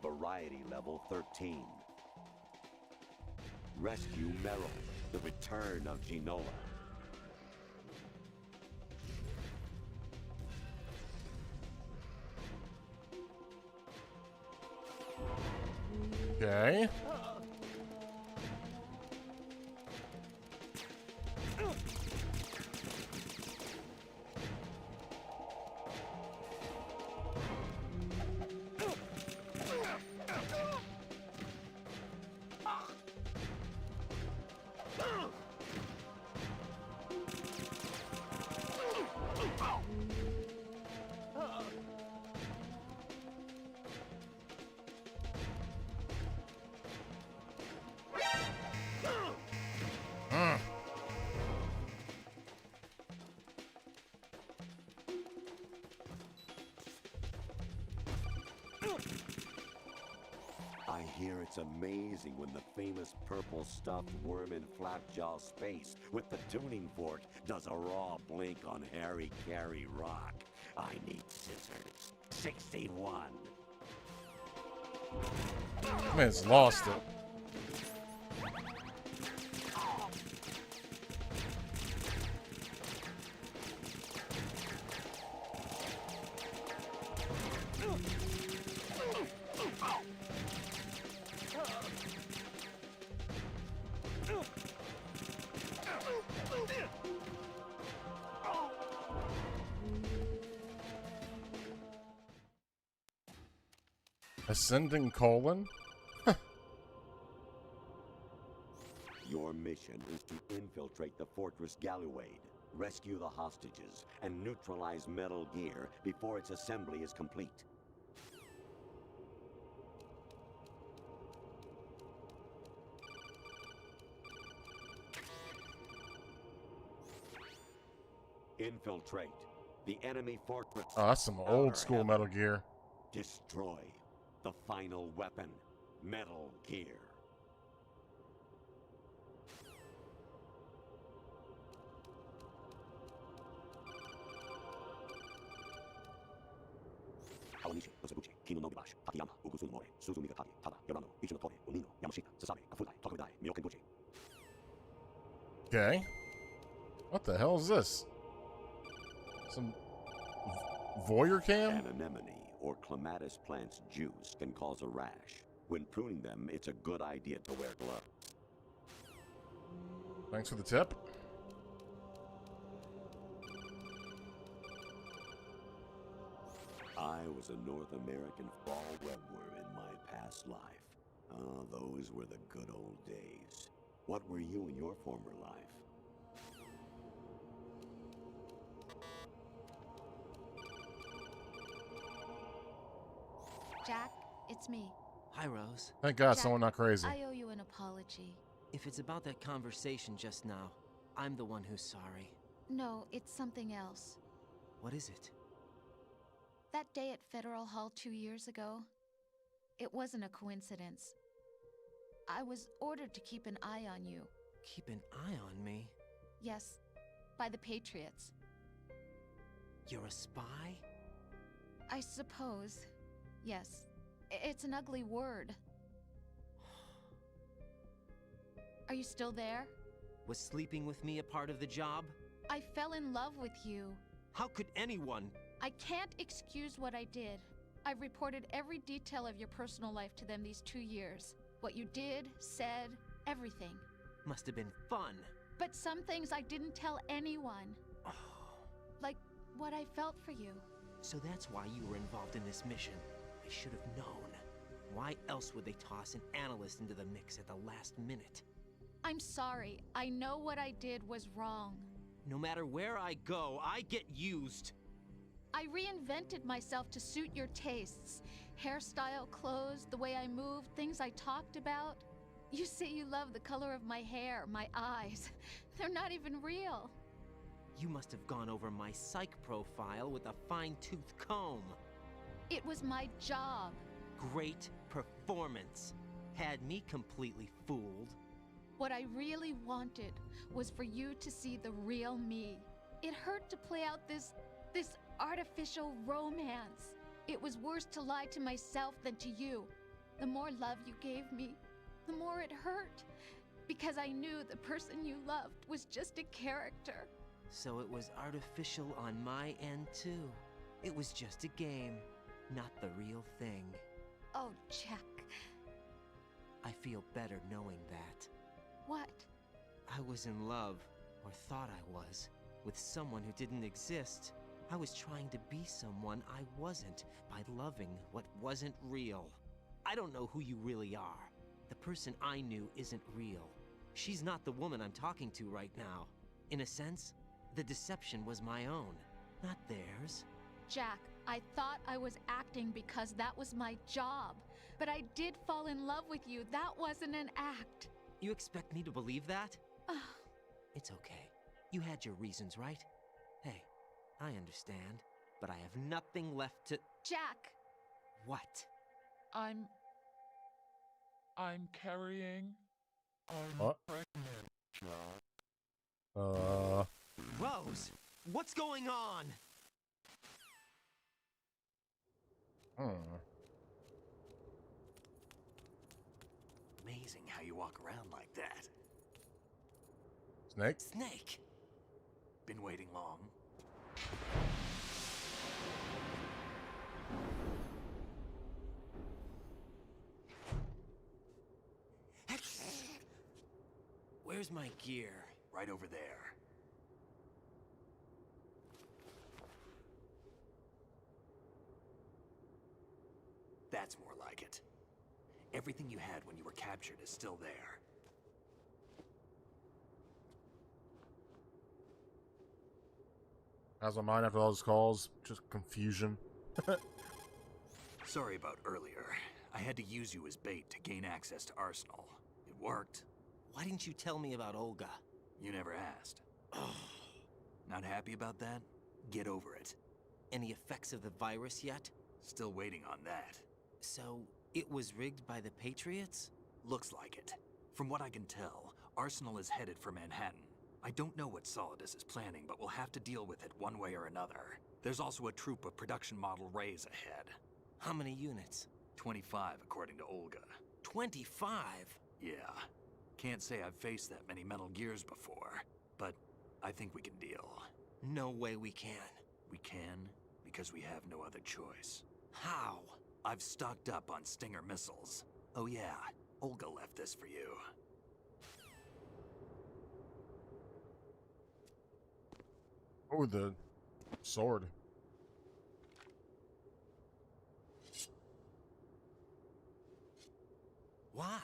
Variety level 13. Rescue Meryl, the return of Genoa. Okay. I hear it's amazing when the famous purple stuffed worm in Flapjaw Space with the tuning fork does a raw blink on Harry Carey Rock. I need scissors. 61. Man's lost it. Ascending colon? Your mission is to infiltrate the Fortress Galluade, rescue the hostages, and neutralize Metal Gear before its assembly is complete. Infiltrate the enemy fortress. Oh, that's some old school Metal Gear. Destroy the final weapon, Metal Gear. Okay. What the hell is this? Some voyeur cam? An anemone or clematis plant's juice can cause a rash. When pruning them, it's a good idea to wear gloves. Thanks for the tip. I was a North American fall webworm in my past life. Oh, those were the good old days. What were you in your former life? Jack, it's me. Hi, Rose. Thank God Jack, someone not crazy. I owe you an apology. If it's about that conversation just now, I'm the one who's sorry. No, it's something else. What is it? That day at Federal Hall 2 years ago, it wasn't a coincidence. I was ordered to keep an eye on you. Keep an eye on me? Yes, by the Patriots. You're a spy? I suppose. Yes. It's an ugly word. Are you still there? Was sleeping with me a part of the job? I fell in love with you. How could anyone? I can't excuse what I did. I've reported every detail of your personal life to them these 2 years. What you did, said, everything. Must have been fun. But some things I didn't tell anyone. Like what I felt for you. So that's why you were involved in this mission. I should have known. Why else would they toss an analyst into the mix at the last minute? I'm sorry. I know what I did was wrong. No matter where I go, I get used. I reinvented myself to suit your tastes. Hairstyle, clothes, the way I moved, things I talked about. You say you love the color of my hair, my eyes. They're not even real. You must have gone over my psych profile with a fine-tooth comb. It was my job. Great performance. Had me completely fooled. What I really wanted was for you to see the real me. It hurt to play out this artificial romance. It was worse to lie to myself than to you. The more love you gave me, the more it hurt. Because I knew the person you loved was just a character. So it was artificial on my end too. It was just a game, not the real thing. Oh, Jack. I feel better knowing that. What? I was in love, or thought I was, with someone who didn't exist. I was trying to be someone I wasn't by loving what wasn't real. I don't know who you really are. The person I knew isn't real. She's not the woman I'm talking to right now. In a sense, the deception was my own, not theirs. Jack, I thought I was acting because that was my job. But I did fall in love with you. That wasn't an act. You expect me to believe that? It's okay. You had your reasons, right? Hey, I understand, but I have nothing left to— Jack! What? I'm carrying. I'm What? pregnant, Jack. Rose, what's going on? Amazing how you walk around like that. Snake? Snake! Been waiting long? Where's my gear? Right over there. That's more like it. Everything you had when you were captured is still there. How's my mind after all those calls? Just confusion. Sorry about earlier. I had to use you as bait to gain access to Arsenal. It worked. Why didn't you tell me about Olga? You never asked. Not happy about that? Get over it. Any effects of the virus yet? Still waiting on that. So, it was rigged by the Patriots? Looks like it. From what I can tell, Arsenal is headed for Manhattan. I don't know what Solidus is planning, but we'll have to deal with it one way or another. There's also a troop of production model Rays ahead. How many units? 25, according to Olga. 25? Yeah. Can't say I've faced that many Metal Gears before, but I think we can deal. No way we can. We can, because we have no other choice. How? I've stocked up on Stinger missiles. Oh yeah, Olga left this for you. Oh, the sword. Why?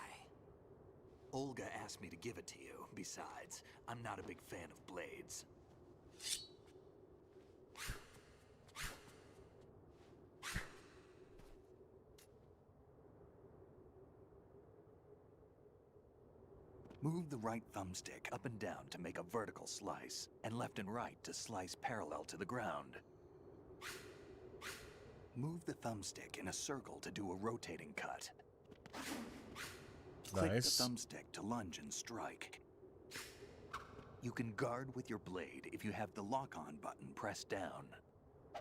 Olga asked me to give it to you. Besides, I'm not a big fan of blades. Move the right thumbstick up and down to make a vertical slice, and left and right to slice parallel to the ground. Move the thumbstick in a circle to do a rotating cut. Click the Nice. thumbstick to lunge and strike. You can guard with your blade if you have the lock-on button pressed down.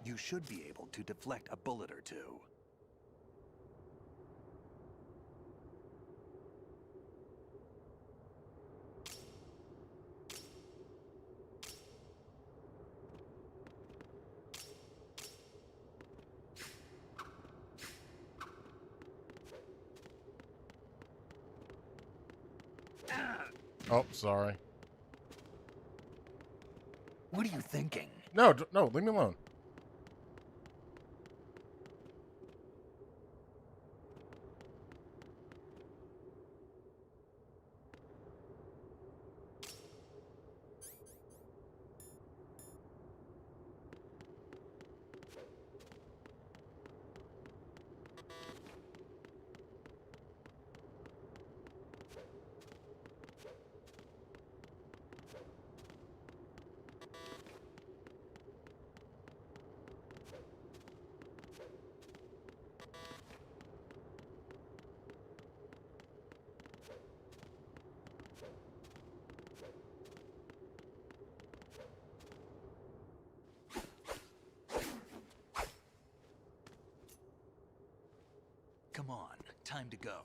You should be able to deflect a bullet or two. Oh, sorry. What are you thinking? No, no, leave me alone. Come on, time to go.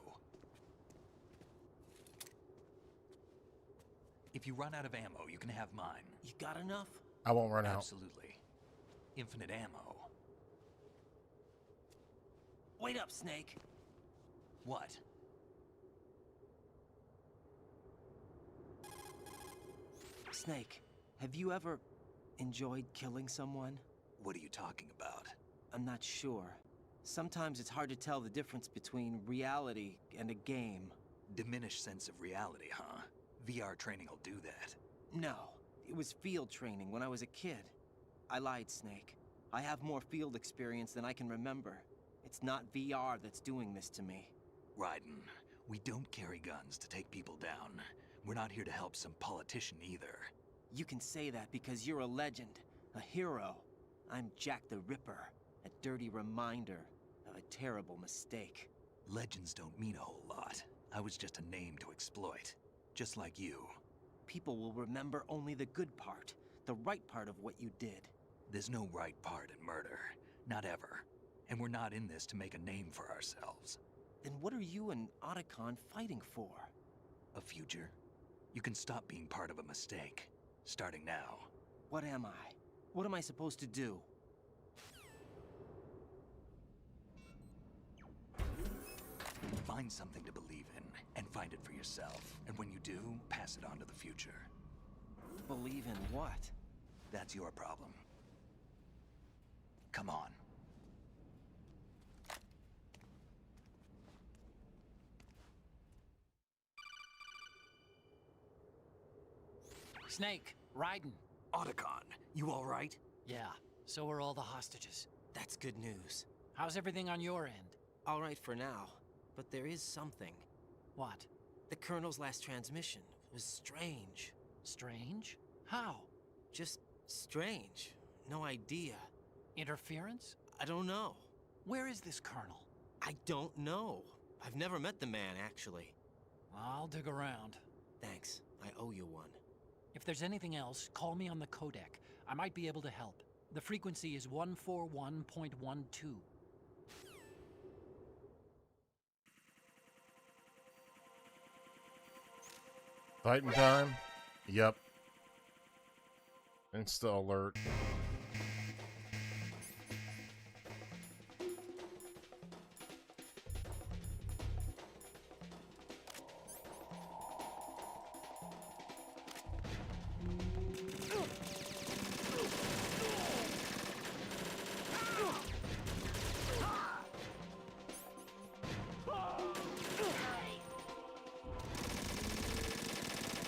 If you run out of ammo, you can have mine. You got enough? I won't run out. Absolutely. Infinite ammo. Wait up, Snake. What? Snake, have you ever enjoyed killing someone? What are you talking about? I'm not sure. Sometimes it's hard to tell the difference between reality and a game. Diminished sense of reality, huh? VR training will do that. No, it was field training when I was a kid. I lied, Snake. I have more field experience than I can remember. It's not VR that's doing this to me. Raiden, we don't carry guns to take people down. We're not here to help some politician either. You can say that because you're a legend, a hero. I'm Jack the Ripper, a dirty reminder of a terrible mistake. Legends don't mean a whole lot. I was just a name to exploit. Just like you. People will remember only the good part, the right part of what you did. There's no right part in murder. Not ever. And we're not in this to make a name for ourselves. Then what are you and Otacon fighting for? A future? You can stop being part of a mistake. Starting now. What am I? What am I supposed to do? Find something to believe in, and find it for yourself. And when you do, pass it on to the future. Believe in what? That's your problem. Come on. Snake, Raiden. Otacon, you all right? Yeah, so are all the hostages. That's good news. How's everything on your end? All right for now, but there is something. What? The Colonel's last transmission was strange. Strange? How? Just Strange. No idea. Interference? I don't know. Where is this colonel? I don't know. I've never met the man, actually. I'll dig around. Thanks. I owe you one. If there's anything else, call me on the codec. I might be able to help. The frequency is 141.12. Fighting time? Yep. Insta alert.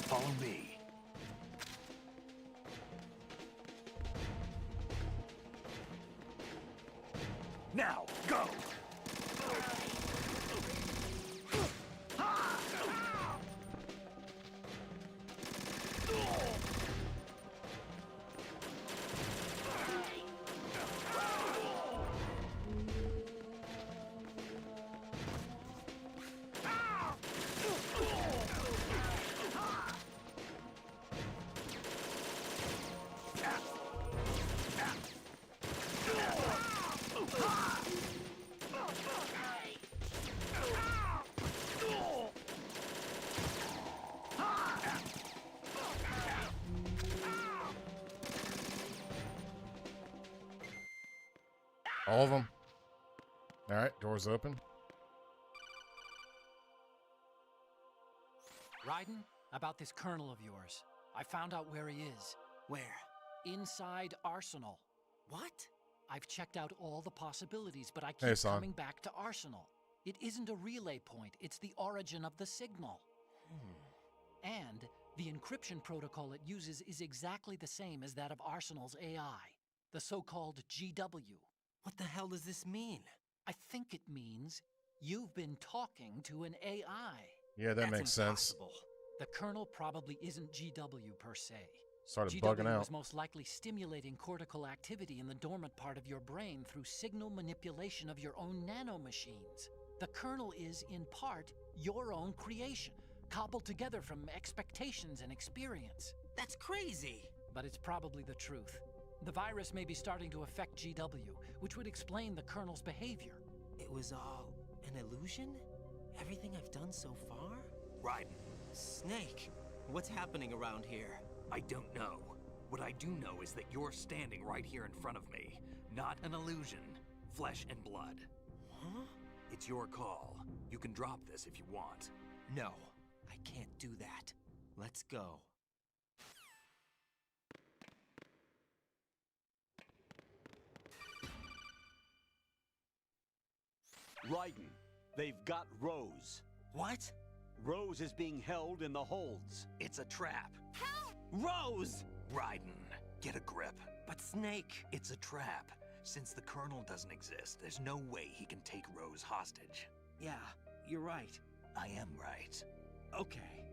Follow me. Now, go! All of them. All right, doors open. Raiden, about this colonel of yours. I found out where he is. Where? Inside Arsenal. What? I've checked out all the possibilities, but I Hey, keep son. coming back to Arsenal. It isn't a relay point, it's the origin of the signal. And the encryption protocol it uses is exactly the same as that of Arsenal's AI, the so-called GW. What the hell does this mean? I think it means you've been talking to an AI. Yeah, that That's makes sense. impossible. The kernel probably isn't GW per se. Started GW bugging out. is most likely stimulating cortical activity in the dormant part of your brain through signal manipulation of your own nanomachines. The kernel is, in part, your own creation, cobbled together from expectations and experience. That's crazy. But it's probably the truth. The virus may be starting to affect GW, which would explain the kernel's behavior. It was all an illusion? Everything I've done so far? Raiden, Snake, what's happening around here? I don't know. What I do know is that you're standing right here in front of me. Not an illusion. Flesh and blood. Huh? It's your call. You can drop this if you want. No, I can't do that. Let's go. Raiden, they've got Rose. What? Rose is being held in the holds. It's a trap. Rose! Raiden, get a grip. But Snake... It's a trap. Since the Colonel doesn't exist, there's no way he can take Rose hostage. Yeah, you're right. I am right. Okay.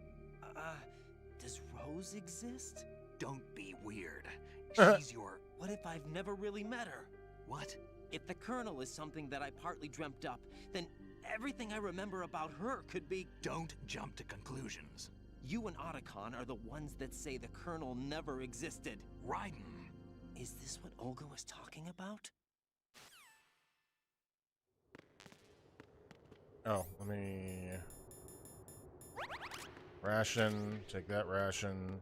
Does Rose exist? Don't be weird. She's your... What if I've never really met her? What? If the Colonel is something that I partly dreamt up, then everything I remember about her could be... Don't jump to conclusions. You and Otacon are the ones that say the Colonel never existed. Raiden. Is this what Olga was talking about? Oh, let me... Ration. Take that ration.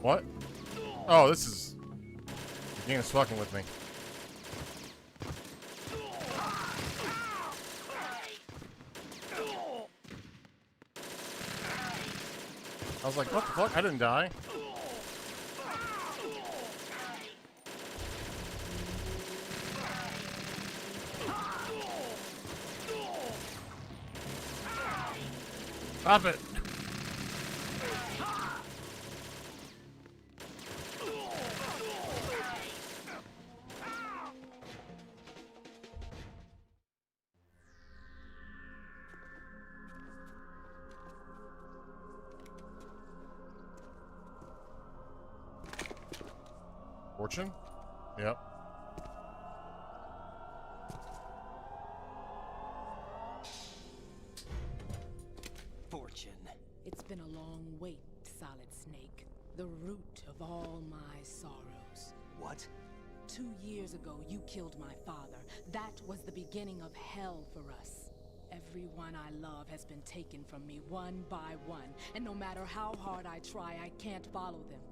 What? Oh, this is... The game is fucking with me. I was like, what the fuck? I didn't die. Stop it. Fortune? Yep. Fortune. It's been a long wait, Solid Snake. The root of all my sorrows. What? 2 years ago, you killed my father. That was the beginning of hell for us. Everyone I love has been taken from me one by one, and no matter how hard I try, I can't follow them.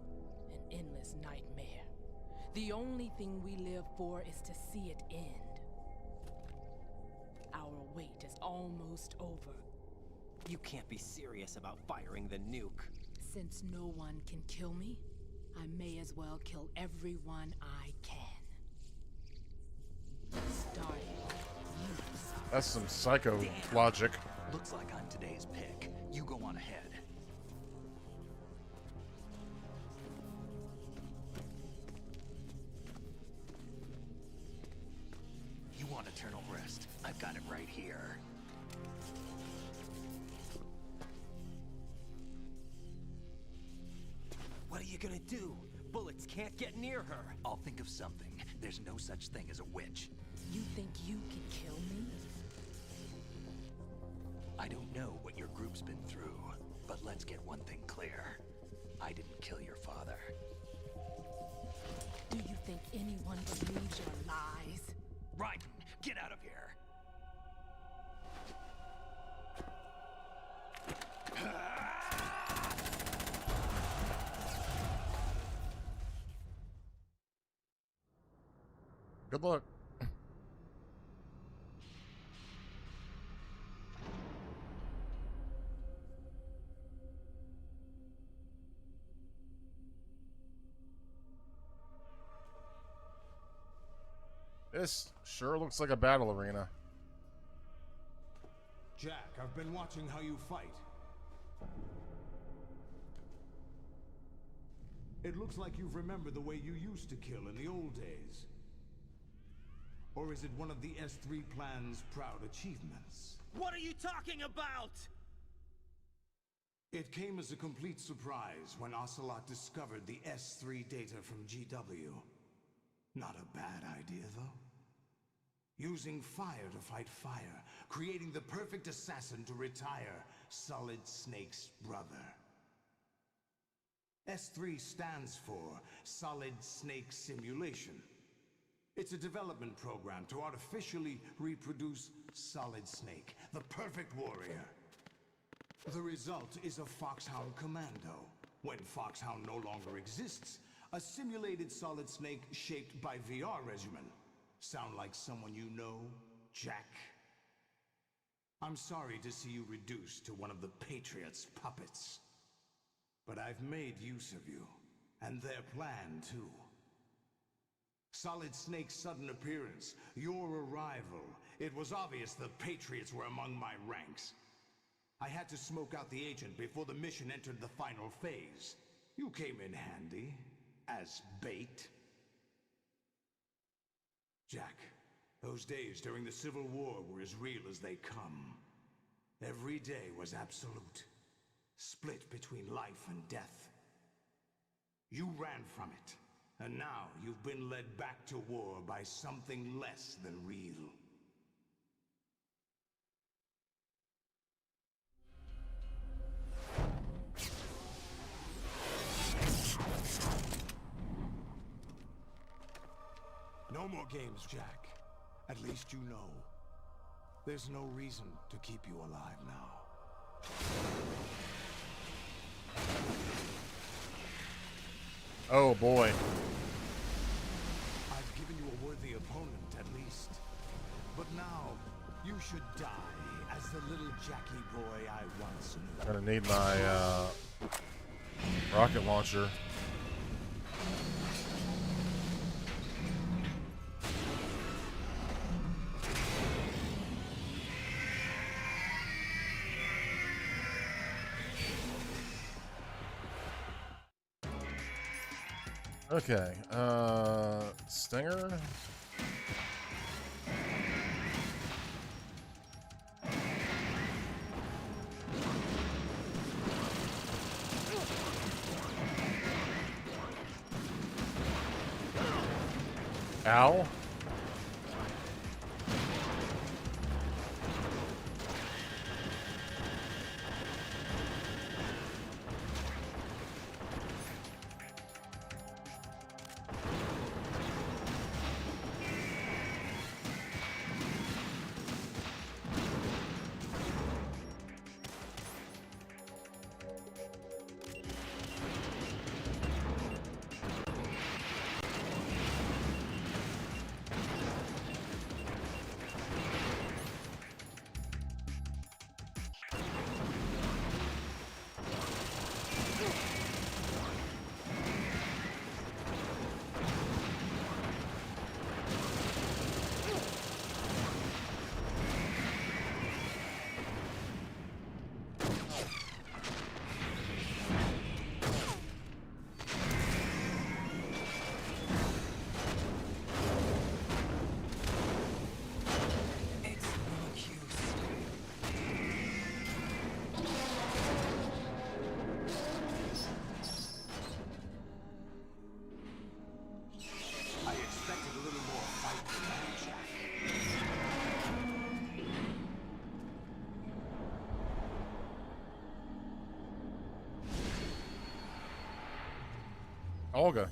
An endless nightmare. The only thing we live for is to see it end. Our wait is almost over. You can't be serious about firing the nuke. Since no one can kill me, I may as well kill everyone I can. Starting with you, Solid. That's some psycho logic. Looks like I'm today's pick. You go on ahead. You want eternal rest? I've got it right here. What are you gonna do? Bullets can't get near her. I'll think of something. There's no such thing as a witch. You think you can kill me? I don't know what your group's been through, but let's get one thing clear. I didn't kill your father. Do you think anyone believes your lies? Raiden, get out of here! Good luck. This sure looks like a battle arena. Jack, I've been watching how you fight. It looks like you've remembered the way you used to kill in the old days. Or is it one of the S3 plan's proud achievements? What are you talking about? It came as a complete surprise when Ocelot discovered the S3 data from GW. Not a bad idea, though. Using fire to fight fire, creating the perfect assassin to retire Solid Snake's brother. S3 stands for Solid Snake Simulation. It's a development program to artificially reproduce Solid Snake, the perfect warrior. The result is a Foxhound Commando. When Foxhound no longer exists, a simulated Solid Snake shaped by VR regimen. Sound like someone you know, Jack? I'm sorry to see you reduced to one of the Patriots' puppets. But I've made use of you, and their plan too. Solid Snake's sudden appearance, your arrival. It was obvious the Patriots were among my ranks. I had to smoke out the agent before the mission entered the final phase. You came in handy, as bait. Jack, those days during the Civil War were as real as they come. Every day was absolute, split between life and death. You ran from it. And now you've been led back to war by something less than real. No more games, Jack. At least you know. There's no reason to keep you alive now. Oh boy. I've given you a worthy opponent, at least. But now, you should die as the little Jackie boy I once knew. Gonna need my rocket launcher. Okay, Stinger. Ow. Olga.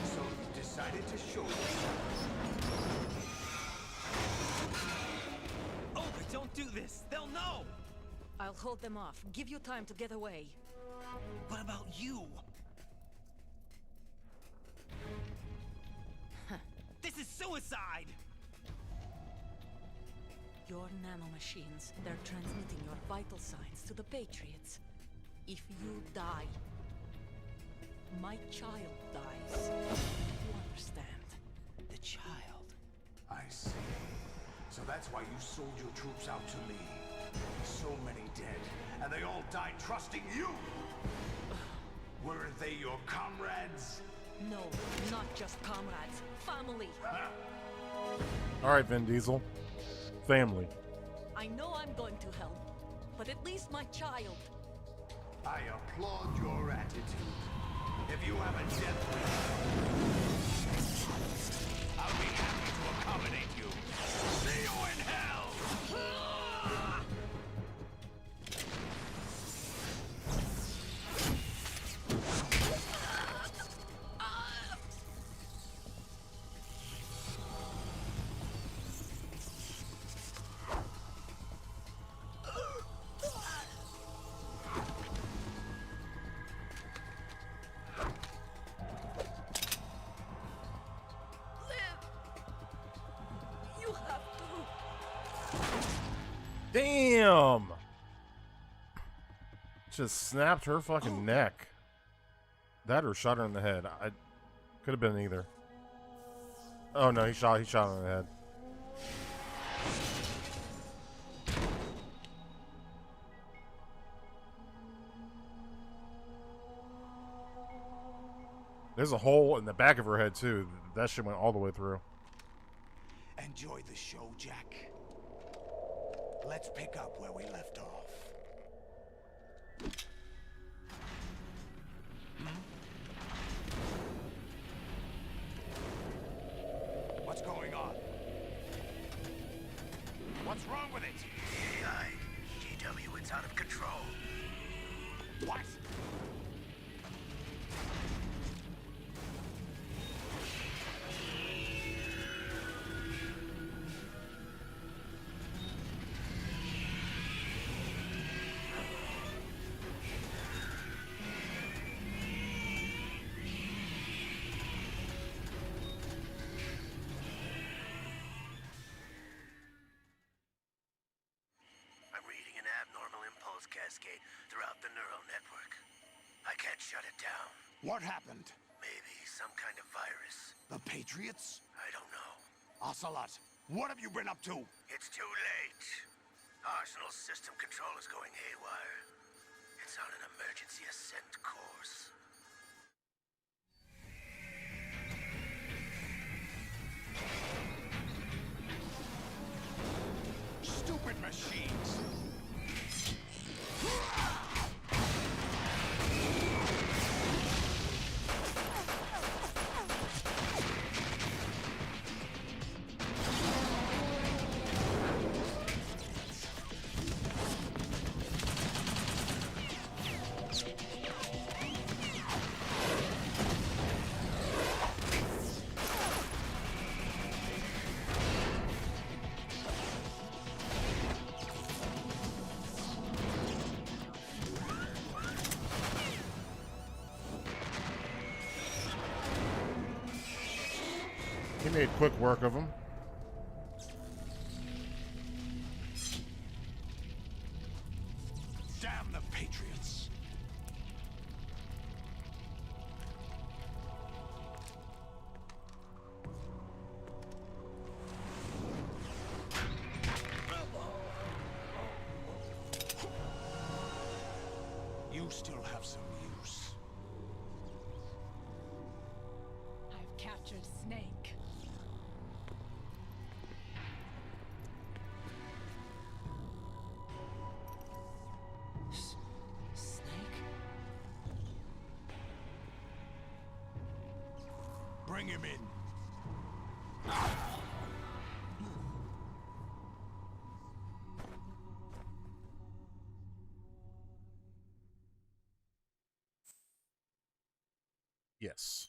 So you decided to show yourself. Olga, don't do this. They'll know. I'll hold them off. Give you time to get away. What about you? This is suicide! Your nanomachines, they're transmitting your vital signs to the Patriots. If you die, my child dies. You understand? The child. I see. So that's why you sold your troops out to me. So many dead, and they all died trusting you! Weren't they your comrades? No, not just comrades. Family. All right, Vin Diesel. Family. I know I'm going to hell, but at least my child. I applaud your attitude. If you have a death wish, I'll be happy to accommodate you. See you in hell! Damn! Just snapped her fucking neck. That or shot her in the head. I could have been either. Oh no, he shot her in the head. There's a hole in the back of her head too. That shit went all the way through. Enjoy the show, Jack. Let's pick up where we left off. What's going on? What's wrong with it? AI. GW, it's out of control. What? protocols cascade throughout the neural network. I can't shut it down. What happened? Maybe some kind of virus. The Patriots? I don't know. Ocelot, what have you been up to? It's too late. Arsenal's system control is going haywire. It's on an emergency ascent course. Stupid machines! He made quick work of him. Damn the Patriots! You still have some use. I've captured Snake. Snake? Bring him in. Yes.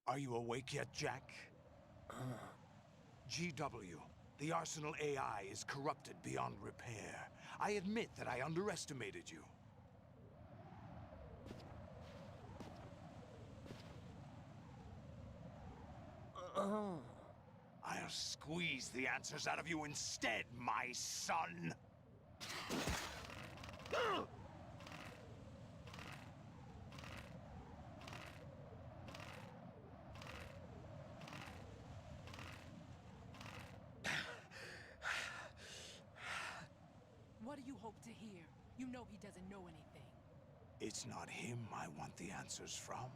Are you awake yet, Jack? GW, the Arsenal AI is corrupted beyond repair. I admit that I underestimated you. I'll squeeze the answers out of you instead, my son! What do you hope to hear? You know he doesn't know anything. It's not him I want the answers from.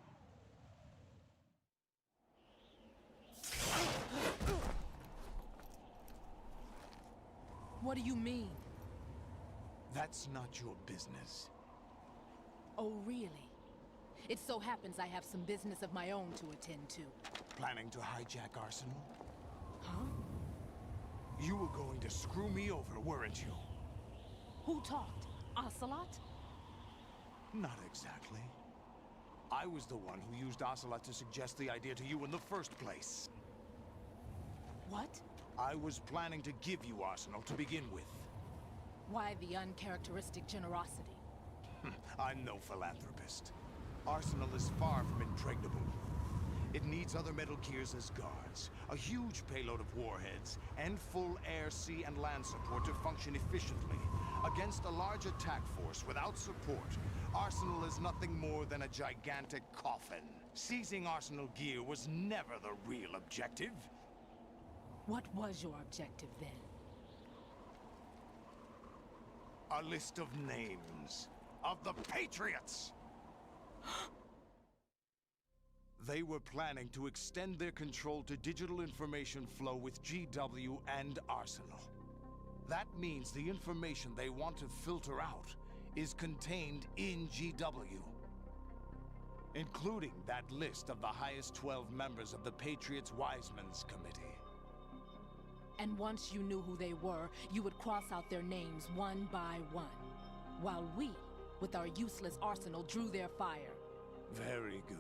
What do you mean? That's not your business. Oh, really? It so happens I have some business of my own to attend to. Planning to hijack Arsenal? Huh? You were going to screw me over, weren't you? Who talked? Ocelot? Not exactly. I was the one who used Ocelot to suggest the idea to you in the first place. What? I was planning to give you Arsenal to begin with. Why the uncharacteristic generosity? I'm no philanthropist. Arsenal is far from impregnable. It needs other Metal Gears as guards, a huge payload of warheads, and full air, sea, and land support to function efficiently. Against a large attack force without support, Arsenal is nothing more than a gigantic coffin. Seizing Arsenal gear was never the real objective. What was your objective then? A list of names of the Patriots! They were planning to extend their control to digital information flow with GW and Arsenal. That means the information they want to filter out is contained in GW, including that list of the highest 12 members of the Patriots Wiseman's Committee. And once you knew who they were, you would cross out their names one by one, while we, with our useless arsenal, drew their fire. Very good.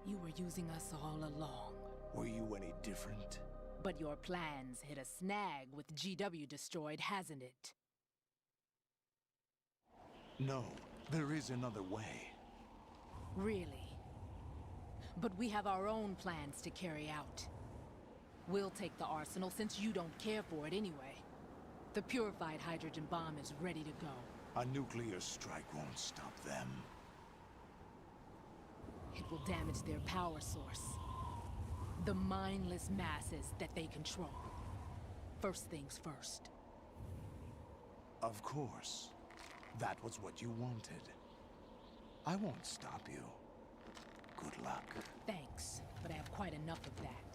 You were using us all along. Were you any different? But your plans hit a snag with GW destroyed, hasn't it? No, there is another way. Really? But we have our own plans to carry out. We'll take the arsenal since you don't care for it anyway. The purified hydrogen bomb is ready to go. A nuclear strike won't stop them. It will damage their power source. The mindless masses that they control. First things first. Of course. That was what you wanted. I won't stop you. Good luck. Thanks, but I have quite enough of that.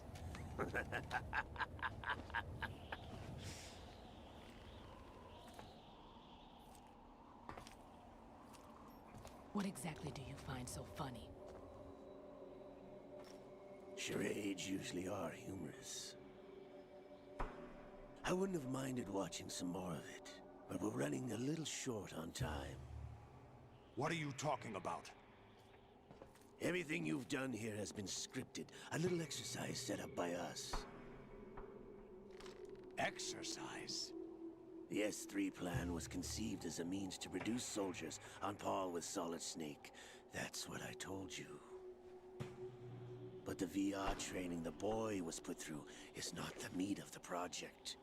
What exactly do you find so funny? Charades usually are humorous. I wouldn't have minded watching some more of it, but we're running a little short on time. What are you talking about? Everything you've done here has been scripted. A little exercise set up by us. Exercise? The S3 plan was conceived as a means to produce soldiers on par with Solid Snake. That's what I told you. But the VR training the boy was put through is not the meat of the project.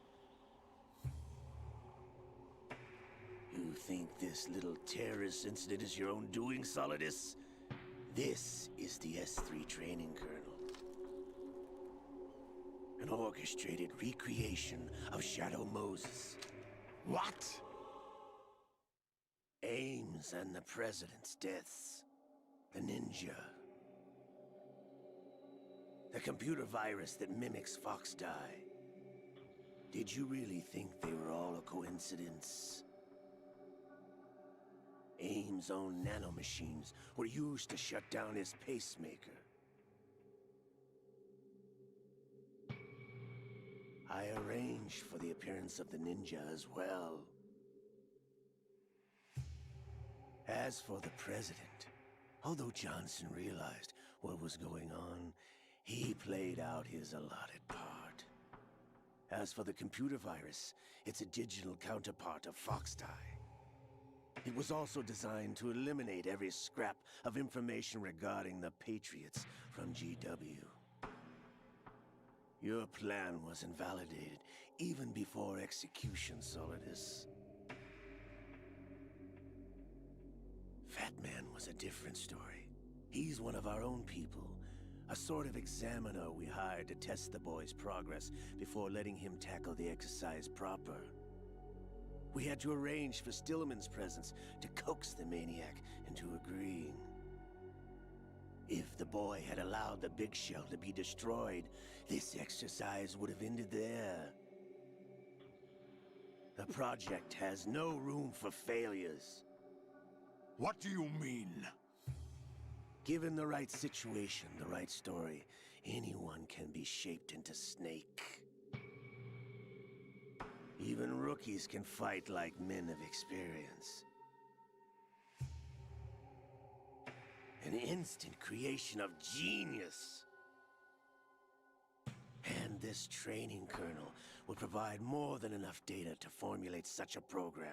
You think this little terrorist incident is your own doing, Solidus? This is the S3 training kernel. An orchestrated recreation of Shadow Moses. What? Ames and the President's deaths. The ninja. The computer virus that mimics Fox Die. Did you really think they were all a coincidence? Ames' own nanomachines were used to shut down his pacemaker. I arranged for the appearance of the ninja as well. As for the president, although Johnson realized what was going on, he played out his allotted part. As for the computer virus, it's a digital counterpart of Fox Die. It was also designed to eliminate every scrap of information regarding the Patriots from GW. Your plan was invalidated even before execution, Solidus. Fat Man was a different story. He's one of our own people, a sort of examiner we hired to test the boy's progress before letting him tackle the exercise proper. We had to arrange for Stillman's presence to coax the maniac into agreeing. If the boy had allowed the big shell to be destroyed, this exercise would have ended there. The project has no room for failures. What do you mean? Given the right situation, the right story, anyone can be shaped into Snake. Even rookies can fight like men of experience. An instant creation of genius. And this training kernel will provide more than enough data to formulate such a program.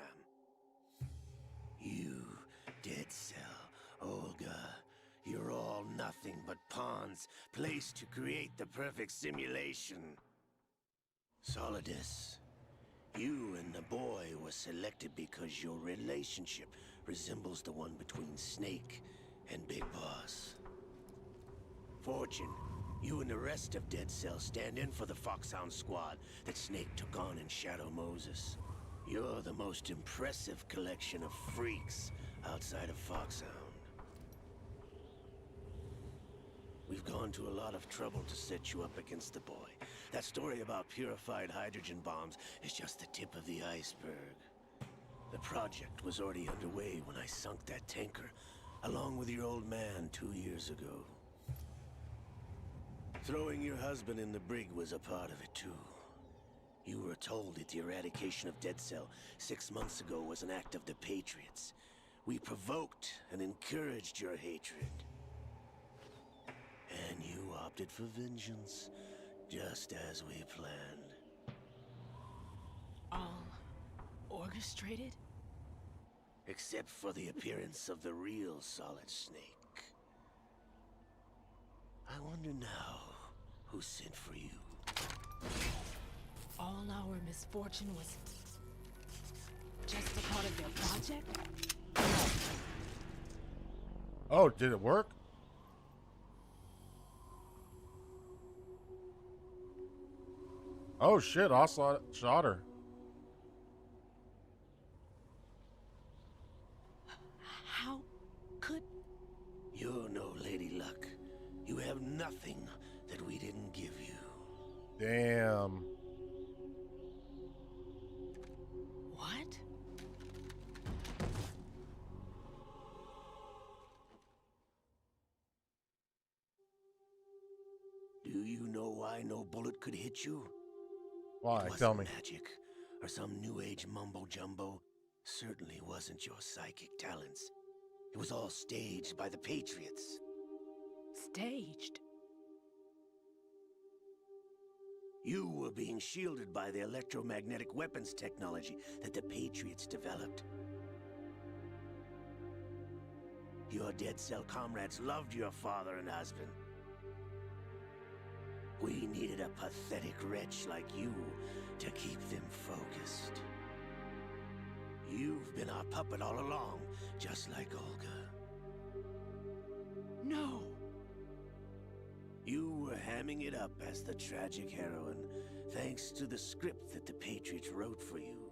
You, Dead Cell, Olga, you're all nothing but pawns placed to create the perfect simulation. Solidus. You and the boy were selected because your relationship resembles the one between Snake and Big Boss. Fortune, you and the rest of Dead Cell stand in for the Foxhound squad that Snake took on in Shadow Moses. You're the most impressive collection of freaks outside of Foxhound. We've gone to a lot of trouble to set you up against the boy. That story about purified hydrogen bombs is just the tip of the iceberg. The project was already underway when I sunk that tanker, along with your old man 2 years ago. Throwing your husband in the brig was a part of it too. You were told that the eradication of Dead Cell 6 months ago was an act of the Patriots. We provoked and encouraged your hatred. And you opted for vengeance, just as we planned. All orchestrated? Except for the appearance of the real Solid Snake. I wonder now who sent for you. All our misfortune was just a part of their project? Oh, did it work? Oh shit, Ocelot shot her. How could... You're no Lady Luck. You have nothing that we didn't give you. Damn. What? Do you know why no bullet could hit you? Why? It wasn't Tell me. magic or some new age mumbo jumbo. Certainly wasn't your psychic talents. It was all staged by the Patriots. Staged? You were being shielded by the electromagnetic weapons technology that the Patriots developed. Your dead cell comrades loved your father and husband. We needed a pathetic wretch like you to keep them focused. You've been our puppet all along, just like Olga. No! You were hamming it up as the tragic heroine, thanks to the script that the Patriots wrote for you.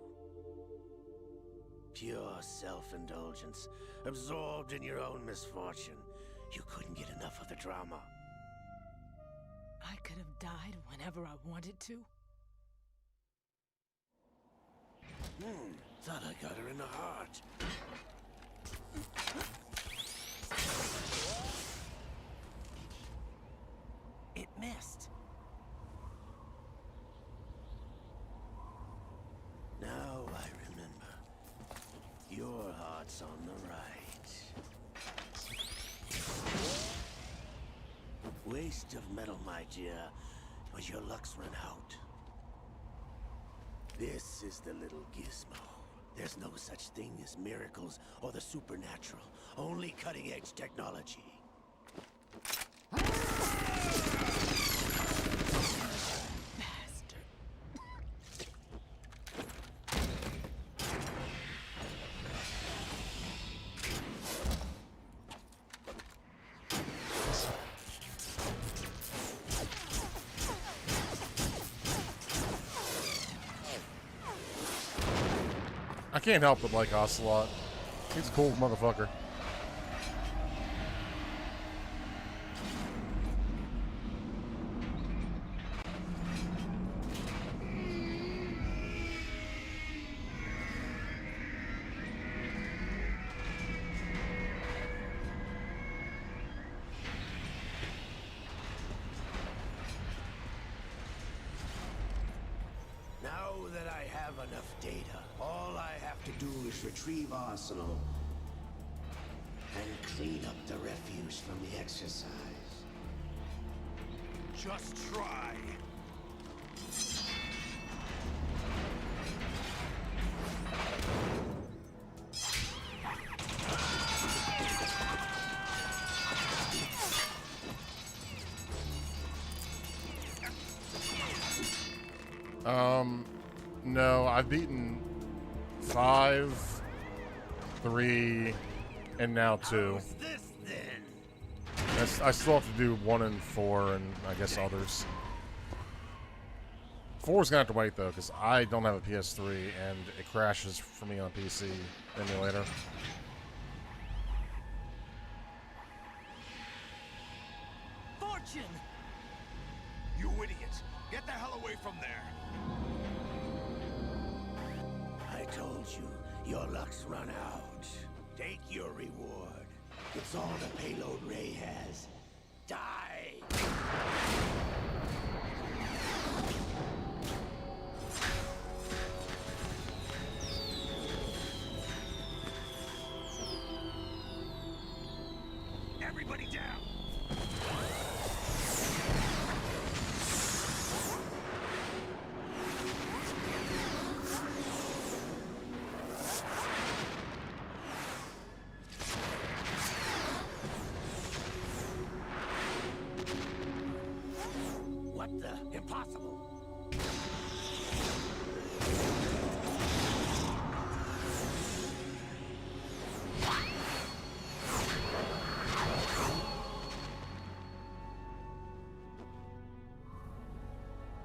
Pure self-indulgence, absorbed in your own misfortune. You couldn't get enough of the drama. I could have died whenever I wanted to. Thought I got her in the heart. It missed. Now I remember. Your heart's on the right. Waste of metal, my dear, but your luck's run out. This is the little gizmo. There's no such thing as miracles or the supernatural. Only cutting-edge technology. I can't help but like Ocelot. He's a cool motherfucker. Now that I have enough data, all I have to do is retrieve Arsenal and clean up the refuse from the exercise. Just try. No, I've beaten 5, 3, and now 2. I still have to do 1 and 4, and I guess others. 4's gonna have to wait though, because I don't have a PS3, and it crashes for me on PC emulator. Fortune! You idiot! Get the hell away from there! I told you, your luck's run out. Take your reward. It's all the payload Ray has. Die! Everybody down! What the? Impossible!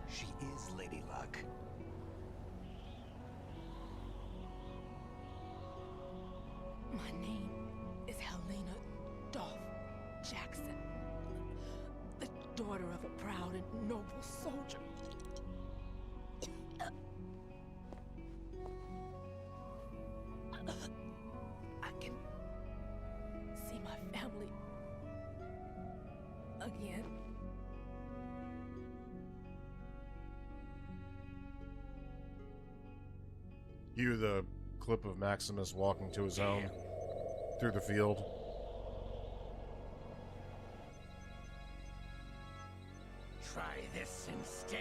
She is Lady Luck. My name is Helena Dolph Jackson, the daughter of a proud and noble soldier. I can see my family again. Cue the clip of Maximus walking to his home through the field. Try this instead.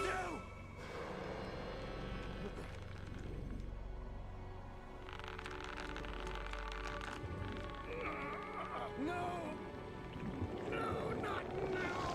No! No! No, not now!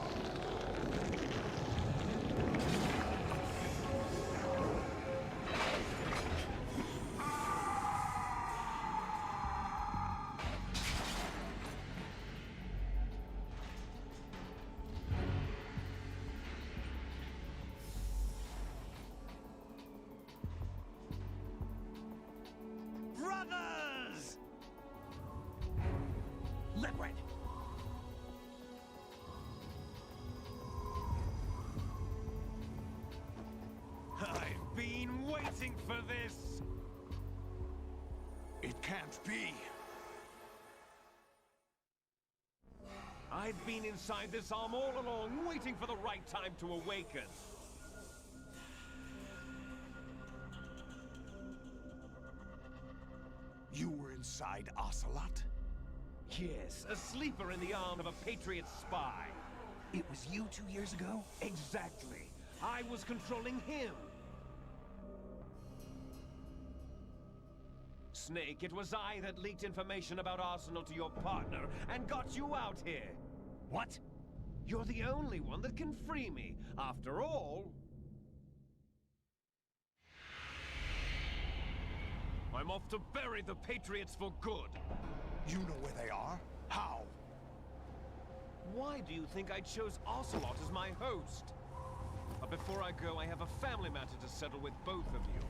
Brothers! Liquid! I've been waiting for this! It can't be. I've been inside this arm all along, waiting for the right time to awaken. You were inside Ocelot? Yes, a sleeper in the arm of a Patriot spy. It was you 2 years ago? Exactly. I was controlling him. Snake, it was I that leaked information about Arsenal to your partner and got you out here. What? You're the only one that can free me. After all, I'm off to bury the Patriots for good. You know where they are? How? Why do you think I chose Ocelot as my host? But before I go, I have a family matter to settle with both of you.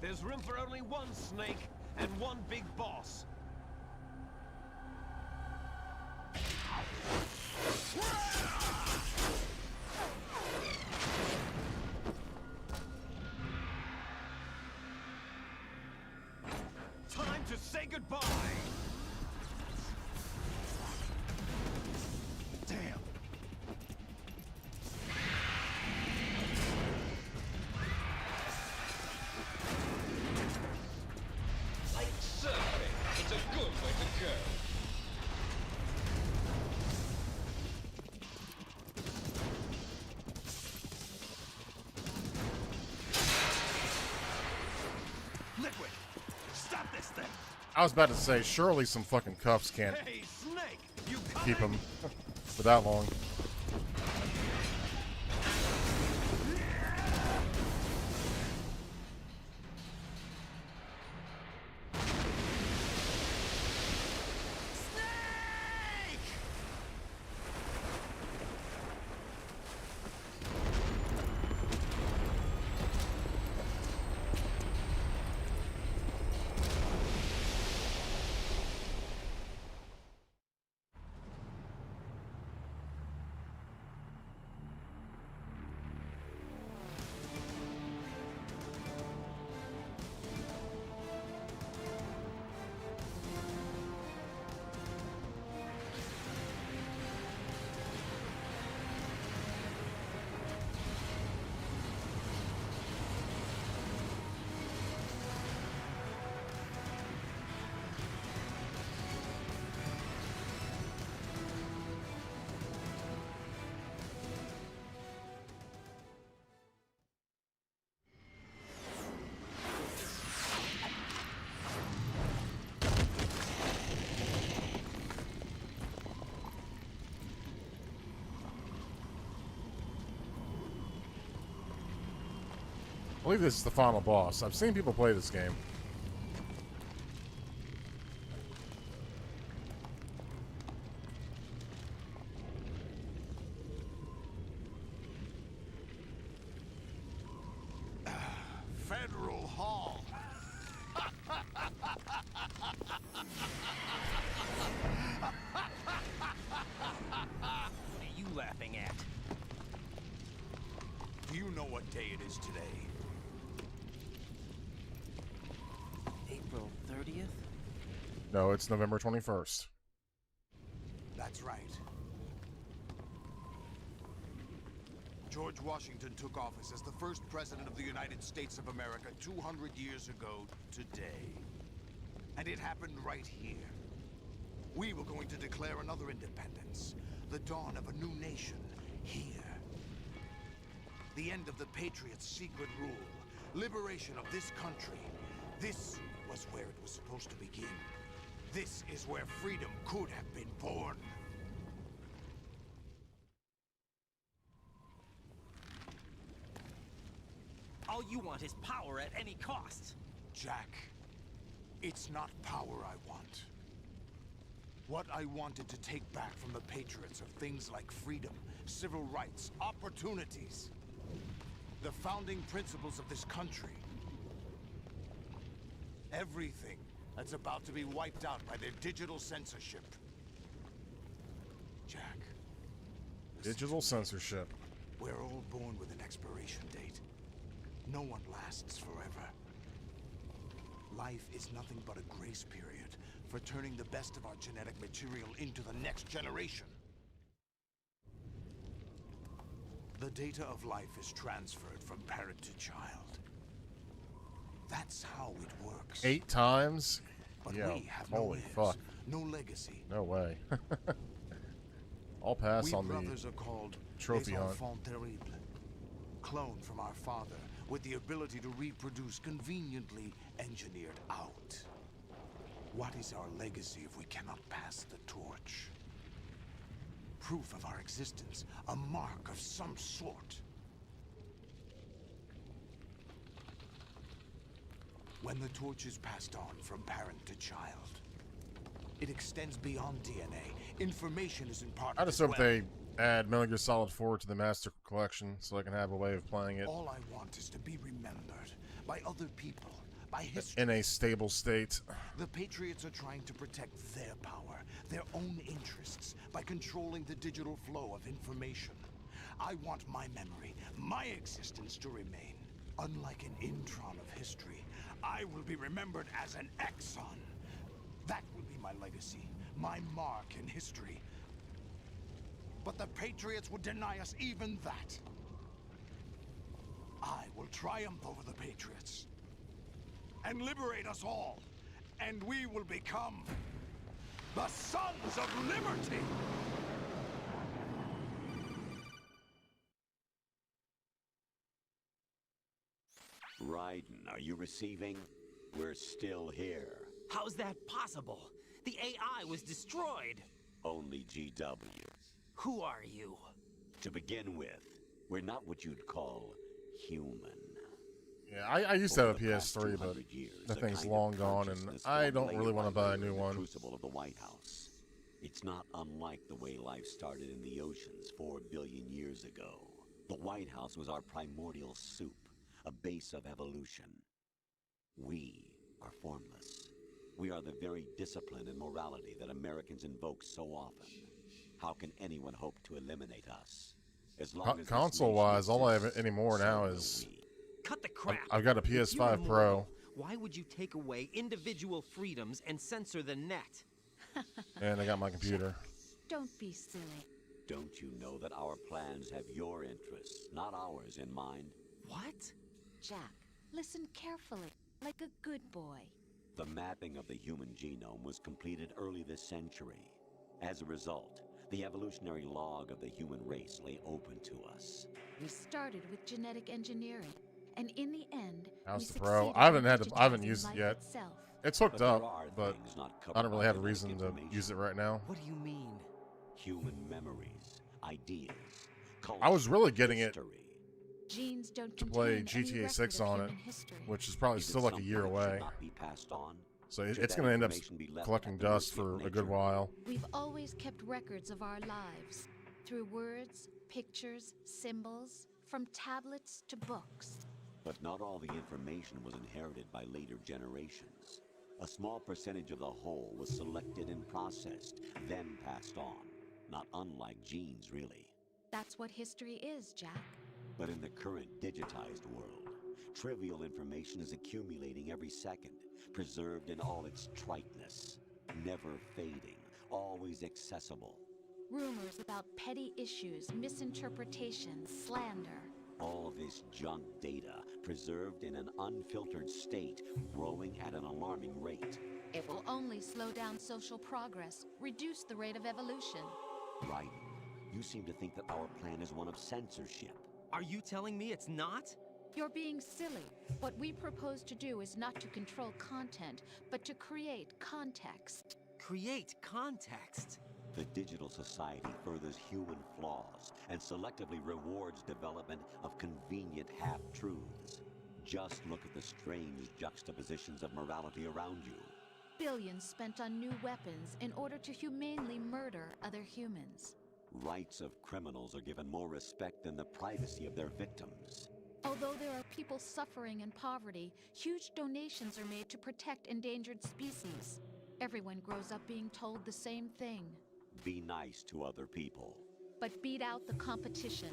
There's room for only one Snake and one big boss. Time to say goodbye! Damn. Like surfing, it's a good way to go. Liquid! Stop this thing! I was about to say, surely some fucking cuffs can't Hey, Snake! You keep coming? him for that long. believe this is the final boss. I've seen people play this game. Federal Hall. What are you laughing at? Do you know what day it is today? April 30th? No, it's November 21st. That's right. George Washington took office as the first president of the United States of America 200 years ago today. And it happened right here. We were going to declare another independence, the dawn of a new nation here. The end of the Patriots' secret rule, liberation of this country. This was where it was supposed to begin. This is where freedom could have been born. All you want is power at any cost. Jack, it's not power I want. What I wanted to take back from the Patriots are things like freedom, civil rights, opportunities. The founding principles of this country. Everything that's about to be wiped out by their digital censorship. Jack. Digital censorship. We're all born with an expiration date. No one lasts forever. Life is nothing but a grace period for turning the best of our genetic material into the next generation. The data of life is transferred from parent to child. That's how it works. 8 times? But Yeah, we have holy no heirs, fuck. no legacy. No way. I'll pass We on brothers the are called trophy les hunt. enfants terribles, cloned from our father with the ability to reproduce conveniently engineered out. What is our legacy if we cannot pass the torch? Proof of our existence, a mark of some sort. When the torch is passed on from parent to child, it extends beyond DNA. Information is imparted. I just as hope well. they add Metal Gear Solid 4 to the Master Collection so I can have a way of playing it All I want is to be remembered by other people, by history. in a stable state. The Patriots are trying to protect their power, their own interests, by controlling the digital flow of information. I want my memory, my existence to remain. Unlike an intron of history, I will be remembered as an exon. That will be my legacy, my mark in history. But the Patriots would deny us even that. I will triumph over the Patriots and liberate us all, and we will become the Sons of Liberty! Raiden, are you receiving? We're still here. How's that possible? The AI was destroyed. Only GW. Who are you? To begin with, we're not what you'd call human. Yeah, I used to have a Over the past PS3, but 200 years, that a thing's kind of long gone, and consciousness I don't formulated really want to by buy a layer new in the one. Crucible of the White House. It's not unlike the way life started in the oceans 4 billion years ago. The White House was our primordial soup, a base of evolution. We are formless. We are the very discipline and morality that Americans invoke so often. How can anyone hope to eliminate us? As long as this Console-wise, nation all I have exists, anymore so now will is we. Cut the crap. I've got a If you're PS5 Pro. immortal, why would you take away individual freedoms and censor the net? And I got my computer. Don't be silly. Don't you know that our plans have your interests, not ours, in mind? What? Jack, listen carefully, like a good boy. The mapping of the human genome was completed early this century. As a result, the evolutionary log of the human race lay open to us. We started with genetic engineering, and in the end, How's we the Pro? succeeded I haven't in had I haven't digitizing used it life yet. itself. It's hooked But there up, are but things not covered I don't really by have a genetic reason to information. use it right now. What do you mean? Human memories, ideas, culture, I was really getting it history. Genes don't to play contain any GTA record 6 of on it, human history. which is probably Is it still like a something year that away. should not be passed on? So Should it's that going to end up information be left collecting at the dust mercy of for a good nature? while. We've always kept records of our lives through words, pictures, symbols, from tablets to books. But not all the information was inherited by later generations. A small percentage of the whole was selected and processed, then passed on. Not unlike genes, really. That's what history is, Jack. But in the current digitized world, trivial information is accumulating every second, preserved in all its triteness, never fading, always accessible. Rumors about petty issues, misinterpretations, slander. All this junk data, preserved in an unfiltered state, growing at an alarming rate. It will only slow down social progress, reduce the rate of evolution. Right. You seem to think that our plan is one of censorship. Are you telling me it's not? You're being silly. What we propose to do is not to control content, but to create context. Create context? The digital society furthers human flaws and selectively rewards development of convenient half-truths. Just look at the strange juxtapositions of morality around you. Billions spent on new weapons in order to humanely murder other humans. Rights of criminals are given more respect than the privacy of their victims. Although there are people suffering in poverty, huge donations are made to protect endangered species. Everyone grows up being told the same thing. Be nice to other people. But beat out the competition.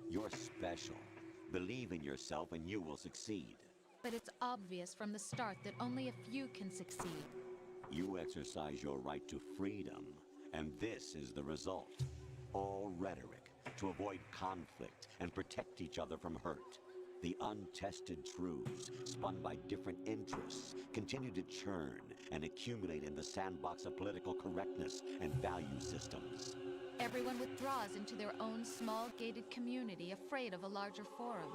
You're special. Believe in yourself and you will succeed. But it's obvious from the start that only a few can succeed. You exercise your right to freedom, and this is the result. All rhetoric to avoid conflict and protect each other from hurt. The untested truths, spun by different interests, continue to churn and accumulate in the sandbox of political correctness and value systems. Everyone withdraws into their own small gated community, afraid of a larger forum.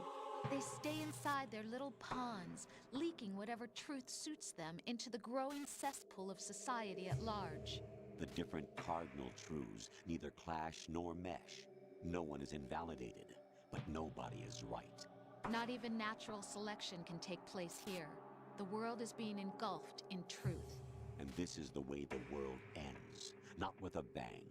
They stay inside their little ponds, leaking whatever truth suits them into the growing cesspool of society at large. The different cardinal truths neither clash nor mesh. No one is invalidated, but nobody is right. Not even natural selection can take place here. The world is being engulfed in truth. And this is the way the world ends. Not with a bang,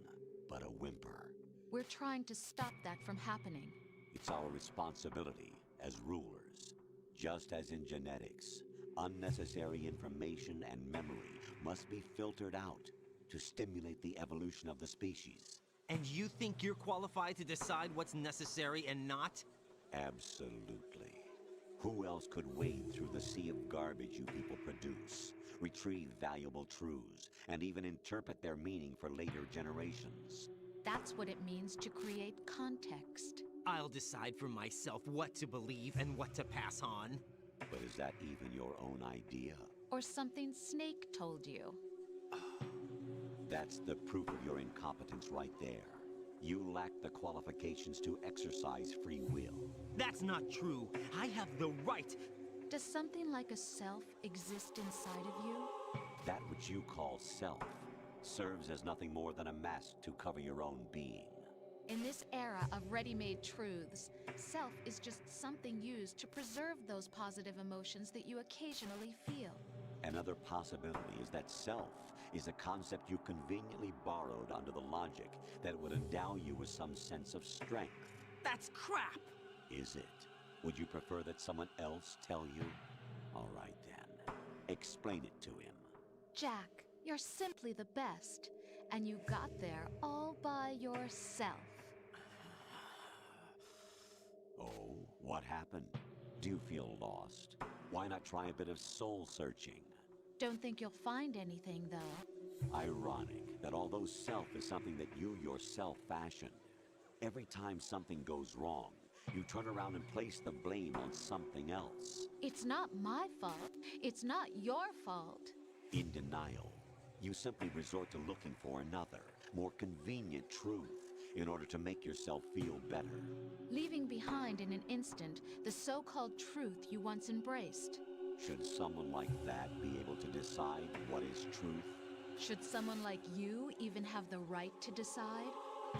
but a whimper. We're trying to stop that from happening. It's our responsibility as rulers. Just as in genetics, unnecessary information and memory must be filtered out to stimulate the evolution of the species. And you think you're qualified to decide what's necessary and not? Absolutely. Who else could wade through the sea of garbage you people produce, retrieve valuable truths, and even interpret their meaning for later generations? That's what it means to create context. I'll decide for myself what to believe and what to pass on. But is that even your own idea? Or something Snake told you? That's the proof of your incompetence right there. You lack the qualifications to exercise free will. That's not true. I have the right. Does something like a self exist inside of you? That which you call self serves as nothing more than a mask to cover your own being. In this era of ready-made truths, self is just something used to preserve those positive emotions that you occasionally feel. Another possibility is that self is a concept you conveniently borrowed under the logic that would endow you with some sense of strength. That's crap! Is it? Would you prefer that someone else tell you? All right then. Explain it to him. Jack, you're simply the best, and you got there all by yourself. Oh, what happened? Do you feel lost? Why not try a bit of soul searching? Don't think you'll find anything, though. Ironic that although self is something that you yourself fashioned, every time something goes wrong, you turn around and place the blame on something else. It's not my fault. It's not your fault. In denial, you simply resort to looking for another, more convenient truth in order to make yourself feel better. Leaving behind in an instant the so-called truth you once embraced. Should someone like that be able to decide what is truth? Should someone like you even have the right to decide?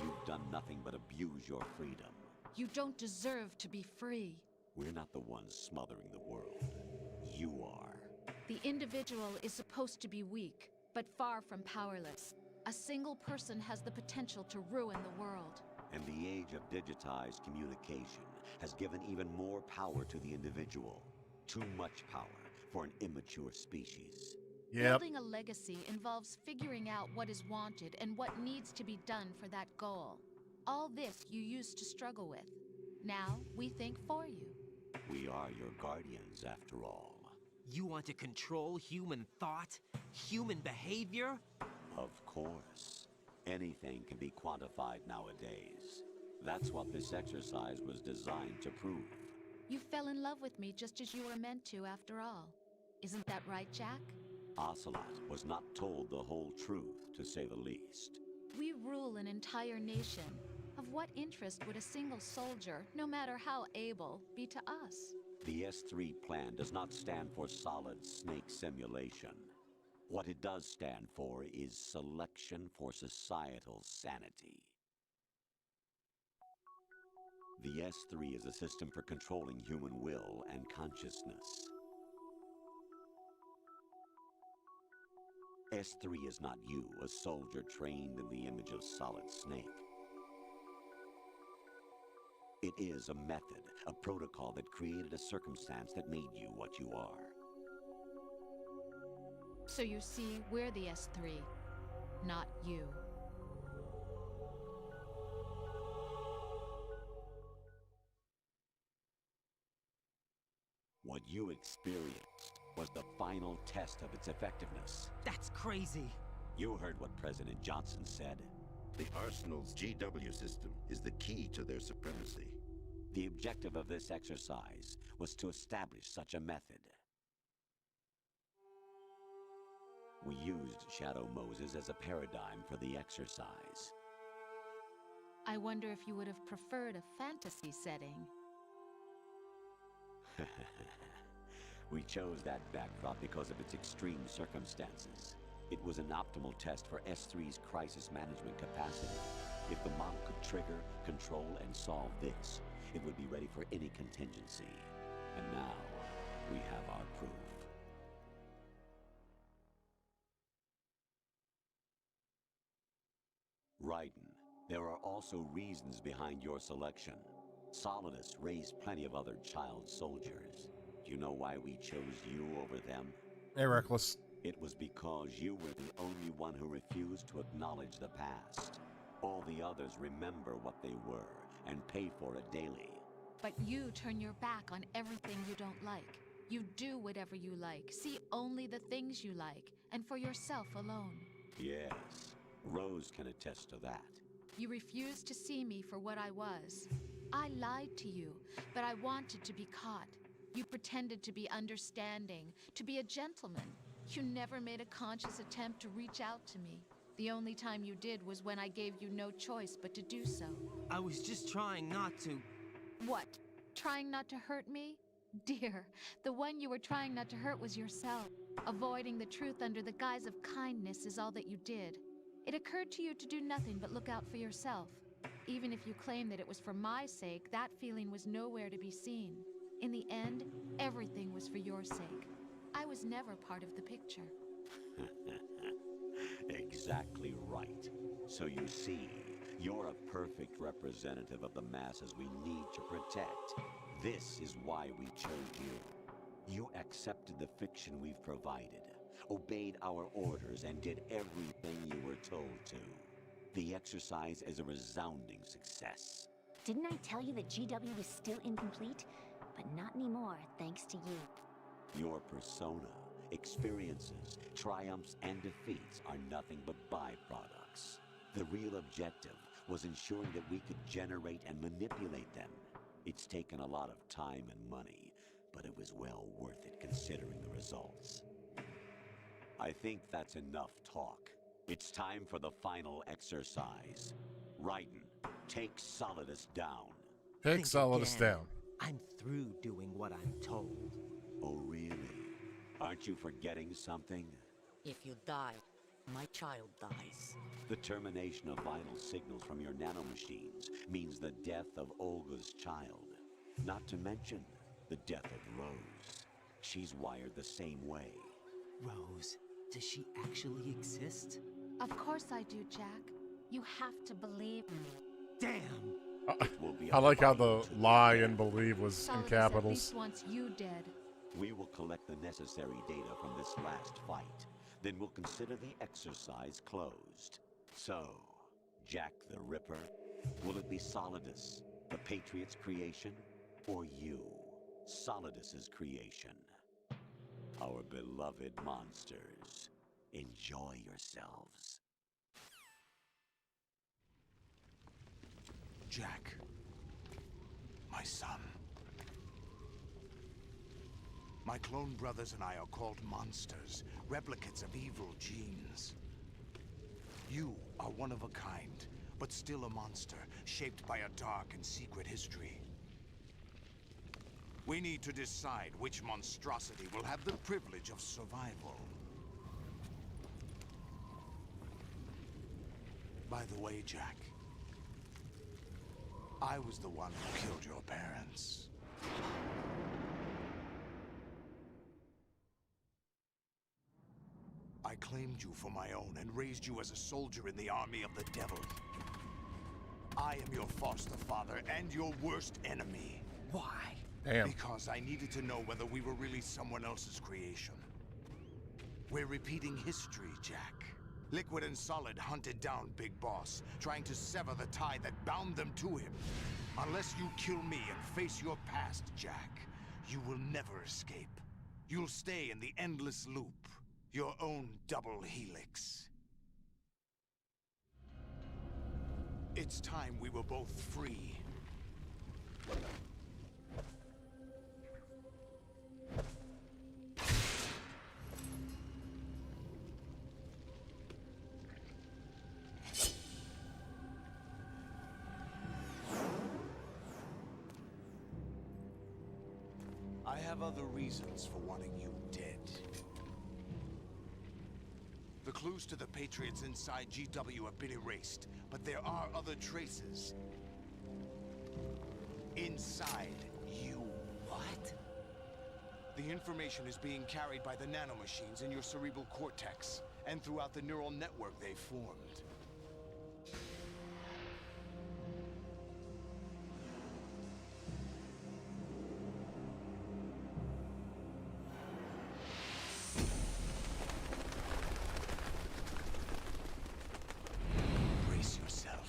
You've done nothing but abuse your freedom. You don't deserve to be free. We're not the ones smothering the world. You are. The individual is supposed to be weak, but far from powerless. A single person has the potential to ruin the world. And the age of digitized communication has given even more power to the individual. Too much power for an immature species. Building a legacy involves figuring out what is wanted and what needs to be done for that goal. All this you used to struggle with. Now, we think for you. We are your guardians, after all. You want to control human thought? Human behavior? Of course. Anything can be quantified nowadays. That's what this exercise was designed to prove. You fell in love with me just as you were meant to, after all. Isn't that right, Jack? Ocelot was not told the whole truth, to say the least. We rule an entire nation. Of what interest would a single soldier, no matter how able, be to us? The S3 plan does not stand for solid snake simulation. What it does stand for is selection for societal sanity. The S3 is a system for controlling human will and consciousness. S3 is not you, a soldier trained in the image of Solid Snake. It is a method, a protocol that created a circumstance that made you what you are. So you see, we're the S3, not you. What you experienced was the final test of its effectiveness. That's crazy. You heard what President Johnson said. The Arsenal's GW system is the key to their supremacy. The objective of this exercise was to establish such a method. We used Shadow Moses as a paradigm for the exercise. I wonder if you would have preferred a fantasy setting. We chose that backdrop because of its extreme circumstances. It was an optimal test for S3's crisis management capacity. If the model could trigger, control, and solve this, it would be ready for any contingency. And now, we have our proof. Raiden, there are also reasons behind your selection. Solidus raised plenty of other child soldiers. Do you know why we chose you over them? Hey, Reckless. It was because you were the only one who refused to acknowledge the past. All the others remember what they were and pay for it daily. But you turn your back on everything you don't like. You do whatever you like, see only the things you like, and for yourself alone. Yes, Rose can attest to that. You refused to see me for what I was. I lied to you, but I wanted to be caught. You pretended to be understanding, to be a gentleman. You never made a conscious attempt to reach out to me. The only time you did was when I gave you no choice but to do so. I was just trying not to... What? Trying not to hurt me? Dear, the one you were trying not to hurt was yourself. Avoiding the truth under the guise of kindness is all that you did. It occurred to you to do nothing but look out for yourself. Even if you claim that it was for my sake, that feeling was nowhere to be seen. In the end, everything was for your sake. I was never part of the picture. Exactly right. So you see, you're a perfect representative of the masses we need to protect. This is why we chose you. You accepted the fiction we've provided, obeyed our orders, and did everything you were told to. The exercise is a resounding success. Didn't I tell you that GW was still incomplete? But not anymore, thanks to you. Your persona, experiences, triumphs, and defeats are nothing but byproducts. The real objective was ensuring that we could generate and manipulate them. It's taken a lot of time and money, but it was well worth it considering the results. I think that's enough talk. It's time for the final exercise. Raiden, take Solidus down. Take Solidus down. I'm through doing what I'm told. Oh, really? Aren't you forgetting something? If you die, my child dies. The termination of vital signals from your nanomachines means the death of Olga's child. Not to mention the death of Rose. She's wired the same way. Rose, does she actually exist? Of course I do, Jack. You have to believe. Damn! I like how the lie and believe was in Solidus at capitals. least wants you dead. We will collect the necessary data from this last fight. Then we'll consider the exercise closed. So, Jack the Ripper, will it be Solidus, the Patriot's creation, or you, Solidus's creation? Our beloved monsters, enjoy yourselves. Jack, my son. My clone brothers and I are called monsters, replicates of evil genes. You are one of a kind, but still a monster, shaped by a dark and secret history. We need to decide which monstrosity will have the privilege of survival. By the way, Jack, I was the one who killed your parents. I claimed you for my own and raised you as a soldier in the army of the devil. I am your foster father and your worst enemy. Why? Damn. Because I needed to know whether we were really someone else's creation. We're repeating history, Jack. Liquid and Solid hunted down Big Boss, trying to sever the tie that bound them to him. Unless you kill me and face your past, Jack, you will never escape. You'll stay in the endless loop, your own double helix. It's time we were both free. I have other reasons for wanting you dead. The clues to the Patriots inside GW have been erased, but there are other traces. Inside you. What? The information is being carried by the nanomachines in your cerebral cortex, and throughout the neural network they formed. Brace yourself.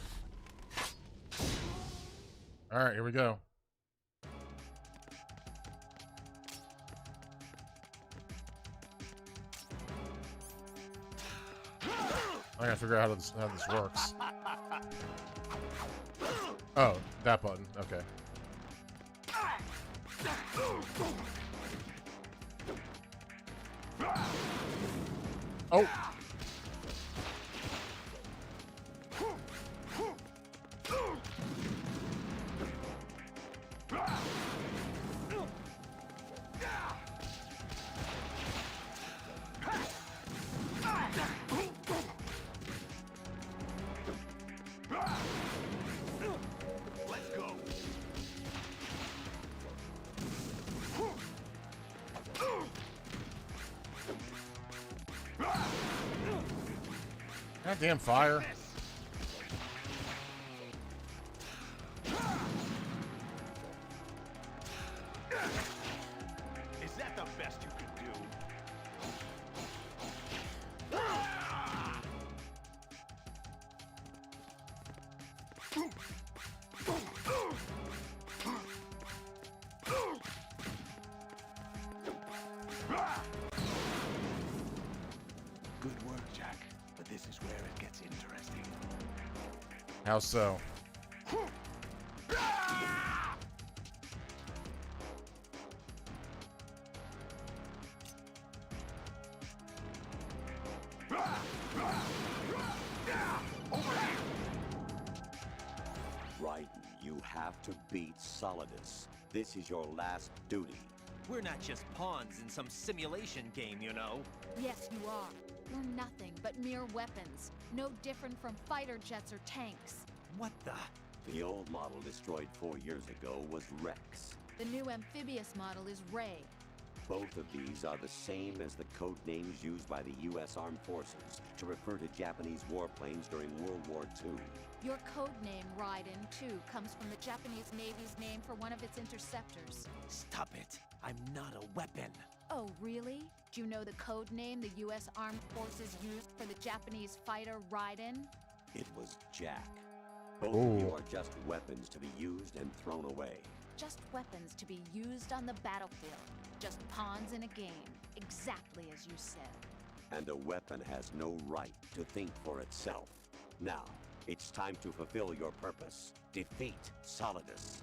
All right, here we go. I gotta figure out how this works. Oh, that button. Okay. Oh. Let's go. Goddamn fire. Is that the best you could do? Good work, Jack. But this is where it gets interesting. How so? Raiden, you have to beat Solidus. This is your last duty. We're not just pawns in some simulation game, you know. Yes, you are. You're nothing but mere weapons, no different from fighter jets or tanks. What the? The old model destroyed 4 years ago was Rex. The new amphibious model is Ray. Both of these are the same as the code names used by the U.S. Armed Forces to refer to Japanese warplanes during World War II. Your code name, Raiden, too, comes from the Japanese Navy's name for one of its interceptors. Stop it. I'm not a weapon. Oh, really? Do you know the code name the U.S. Armed Forces used for the Japanese fighter Raiden? It was Jack. Both of you are just weapons to be used and thrown away. Just weapons to be used on the battlefield. Just pawns in a game, exactly as you said. And a weapon has no right to think for itself. Now, it's time to fulfill your purpose. Defeat Solidus.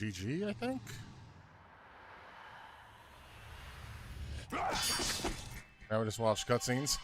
GG, I think. Now we just watch cutscenes.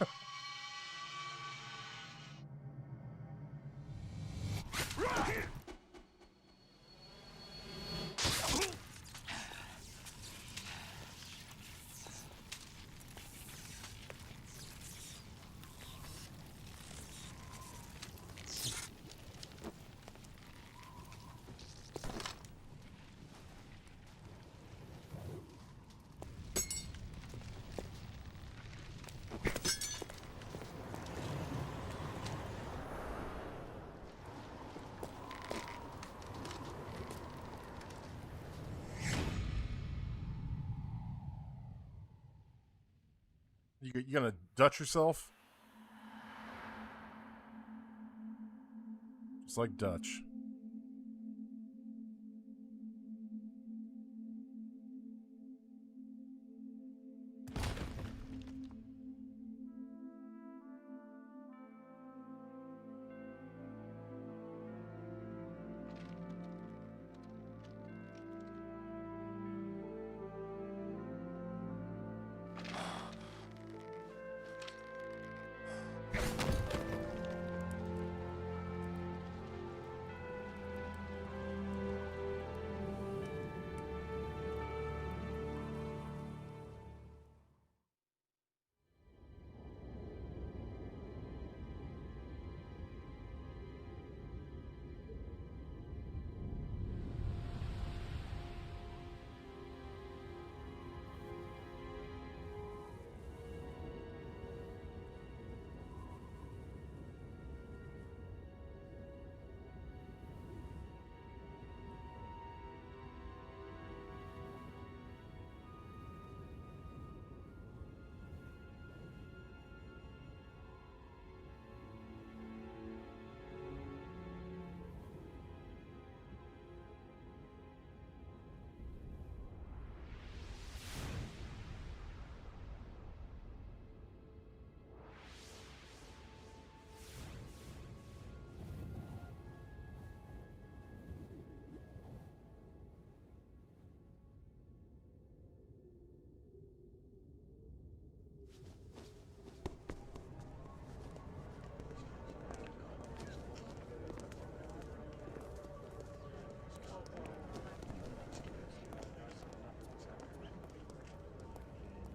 You gonna Dutch yourself? Just like Dutch.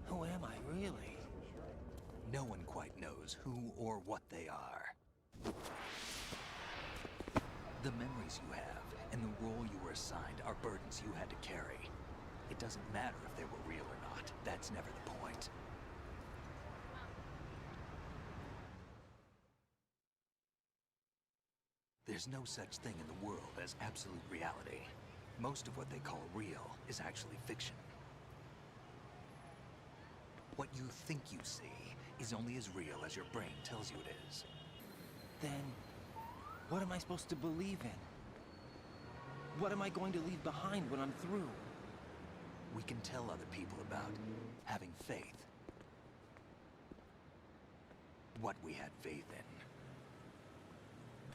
Who am I, really? No one quite knows who or what they are. The memories you have and the role you were assigned are burdens you had to carry. It doesn't matter if they were real or not. That's never the point. There's no such thing in the world as absolute reality. Most of what they call real is actually fiction. What you think you see is only as real as your brain tells you it is. Then, What am I supposed to believe in? What am I going to leave behind when I'm through? We can tell other people about having faith. What we had faith in.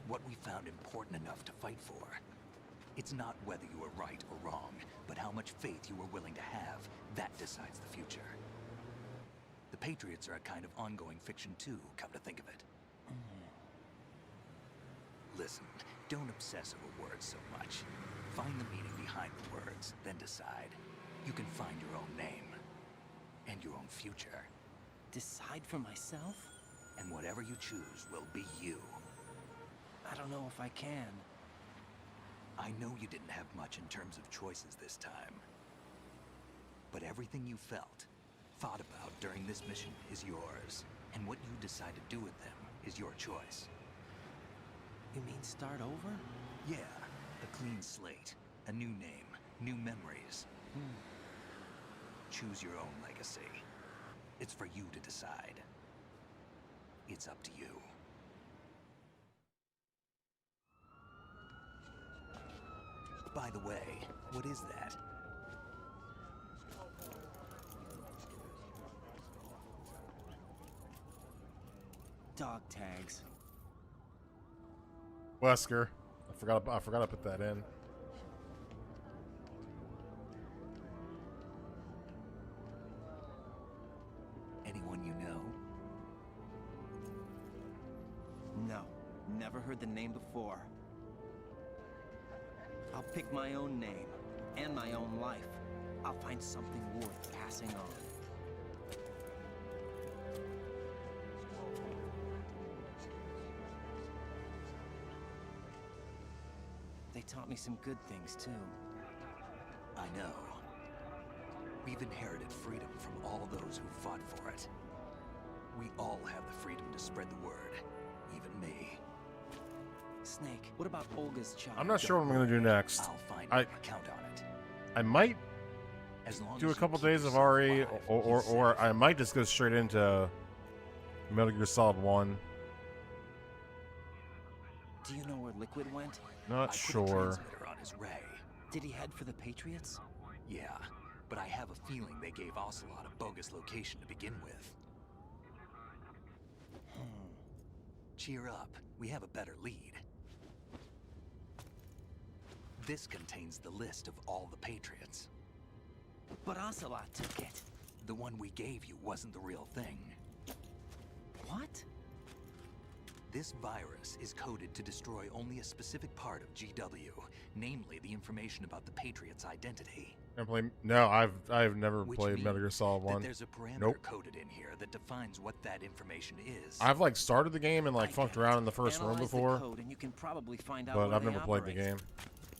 What we found important enough to fight for. It's not whether you were right or wrong, but how much faith you were willing to have. That decides the future. The Patriots are a kind of ongoing fiction too, come to think of it. Listen, don't obsess over words so much. Find the meaning behind the words, then decide. You can find your own name. And your own future. Decide for myself? And whatever you choose will be you. I don't know if I can. I know you didn't have much in terms of choices this time. But everything you felt, thought about during this mission is yours. And what you decide to do with them is your choice. You mean start over? Yeah, a clean slate, a new name, new memories. Choose your own legacy. It's for you to decide. It's up to you. By the way, what is that? Dog tags. Wesker. I forgot to put that in. Anyone you know? No, never heard the name before. I'll pick my own name and my own life. I'll find something worth passing on. They taught me some good things too. I know. We've inherited freedom from all those who fought for it. We all have the freedom to spread the word, even me. Snake, what about Olga's child? I'm not sure what I'm going to do next. I'll find your account on it. I might As long do a as you couple keep days of yourself RE, alive, or I might just go straight into Metal Gear Solid 1. Do you know where Liquid went? Not I put a sure. transmitter on his ray. Did he head for the Patriots? Yeah, but I have a feeling they gave Ocelot a bogus location to begin with. Cheer up, we have a better lead. This contains the list of all the Patriots. But Ocelot took it. The one we gave you wasn't the real thing. What? This virus is coded to destroy only a specific part of GW, namely the information about the Patriots' identity. No, I've never Which played Metal Gear means Solid 1. that there's a parameter Nope. coded in here that defines what that information is. I've like started the game and like fucked around in the first room Analyze the before, code and you can probably find out but where I've they never played the operate. game.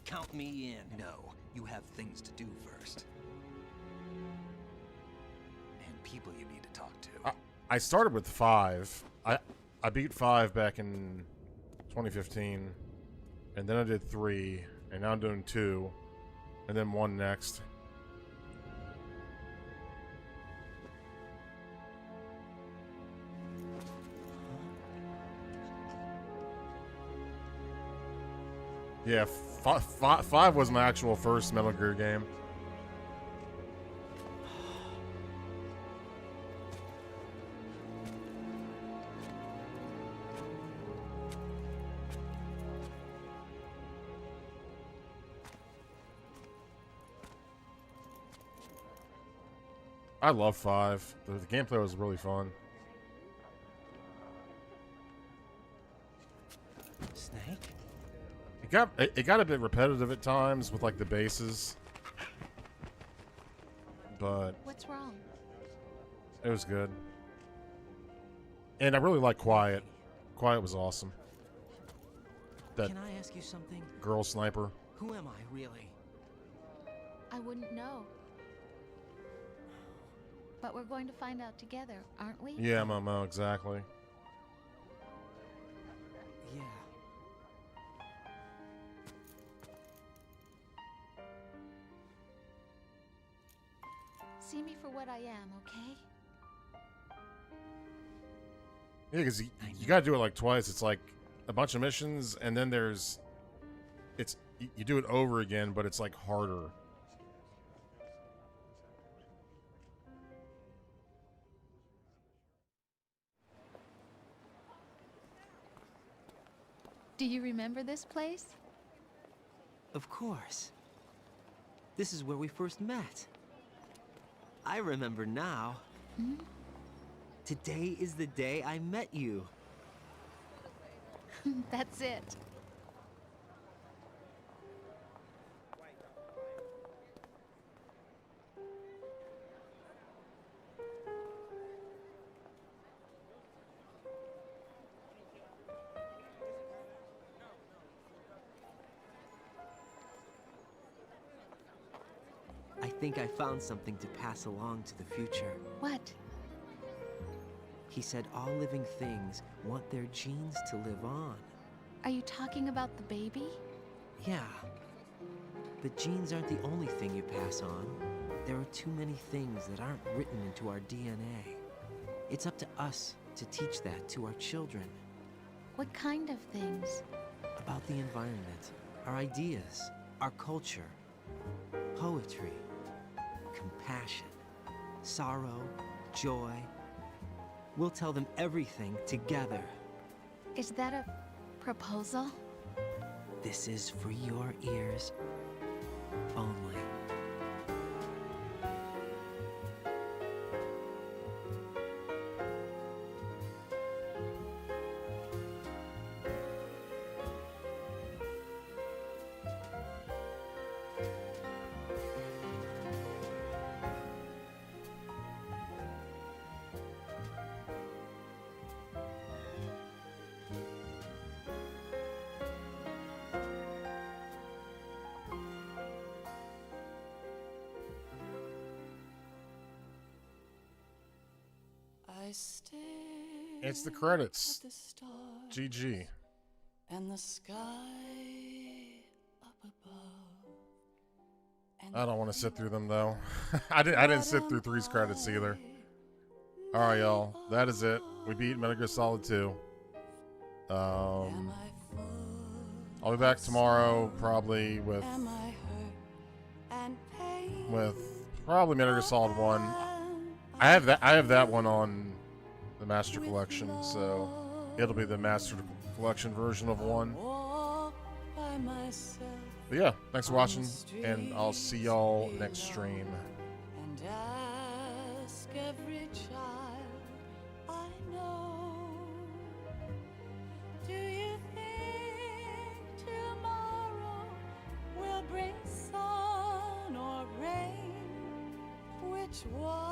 Count me in. No, you have things to do first. And people you need to talk to. I started with 5. I beat 5 back in 2015, and then I did 3, and now I'm doing 2, and then 1 next. Yeah, 5 was my actual first Metal Gear game. I love 5. The gameplay was really fun. Snake? It got a bit repetitive at times with like the bases, but What's wrong? it was good. And I really like Quiet. Quiet was awesome. That Can I ask you something? girl sniper. Who am I, really? I wouldn't know. But we're going to find out together, aren't we? Yeah, Momo, exactly. Yeah. See me for what I am, okay? Yeah, because you gotta do it like twice. It's like a bunch of missions, and then there's you do it over again, but it's like harder. Do you remember this place? Of course. This is where we first met. I remember now. Hmm? Today is the day I met you. That's it. I think I found something to pass along to the future. What? He said all living things want their genes to live on. Are you talking about the baby? Yeah. But genes aren't the only thing you pass on. There are too many things that aren't written into our DNA. It's up to us to teach that to our children. What kind of things? About the environment, our ideas, our culture, poetry, compassion, sorrow, joy. We'll tell them everything together. Is that a proposal? This is for your ears only. It's the credits. GG. And the sky up above. I don't want to sit through them though. I didn't sit through 3's credits either. All right, y'all. That is it. We beat Metal Gear Solid 2. I'll be back tomorrow probably with probably Metal Gear Solid 1. I have that one on the Master Collection, so it'll be the Master Collection version of 1. But yeah, thanks for watching, and I'll see y'all next stream. And ask every child I know, do you think tomorrow will bring sun or rain? Which one?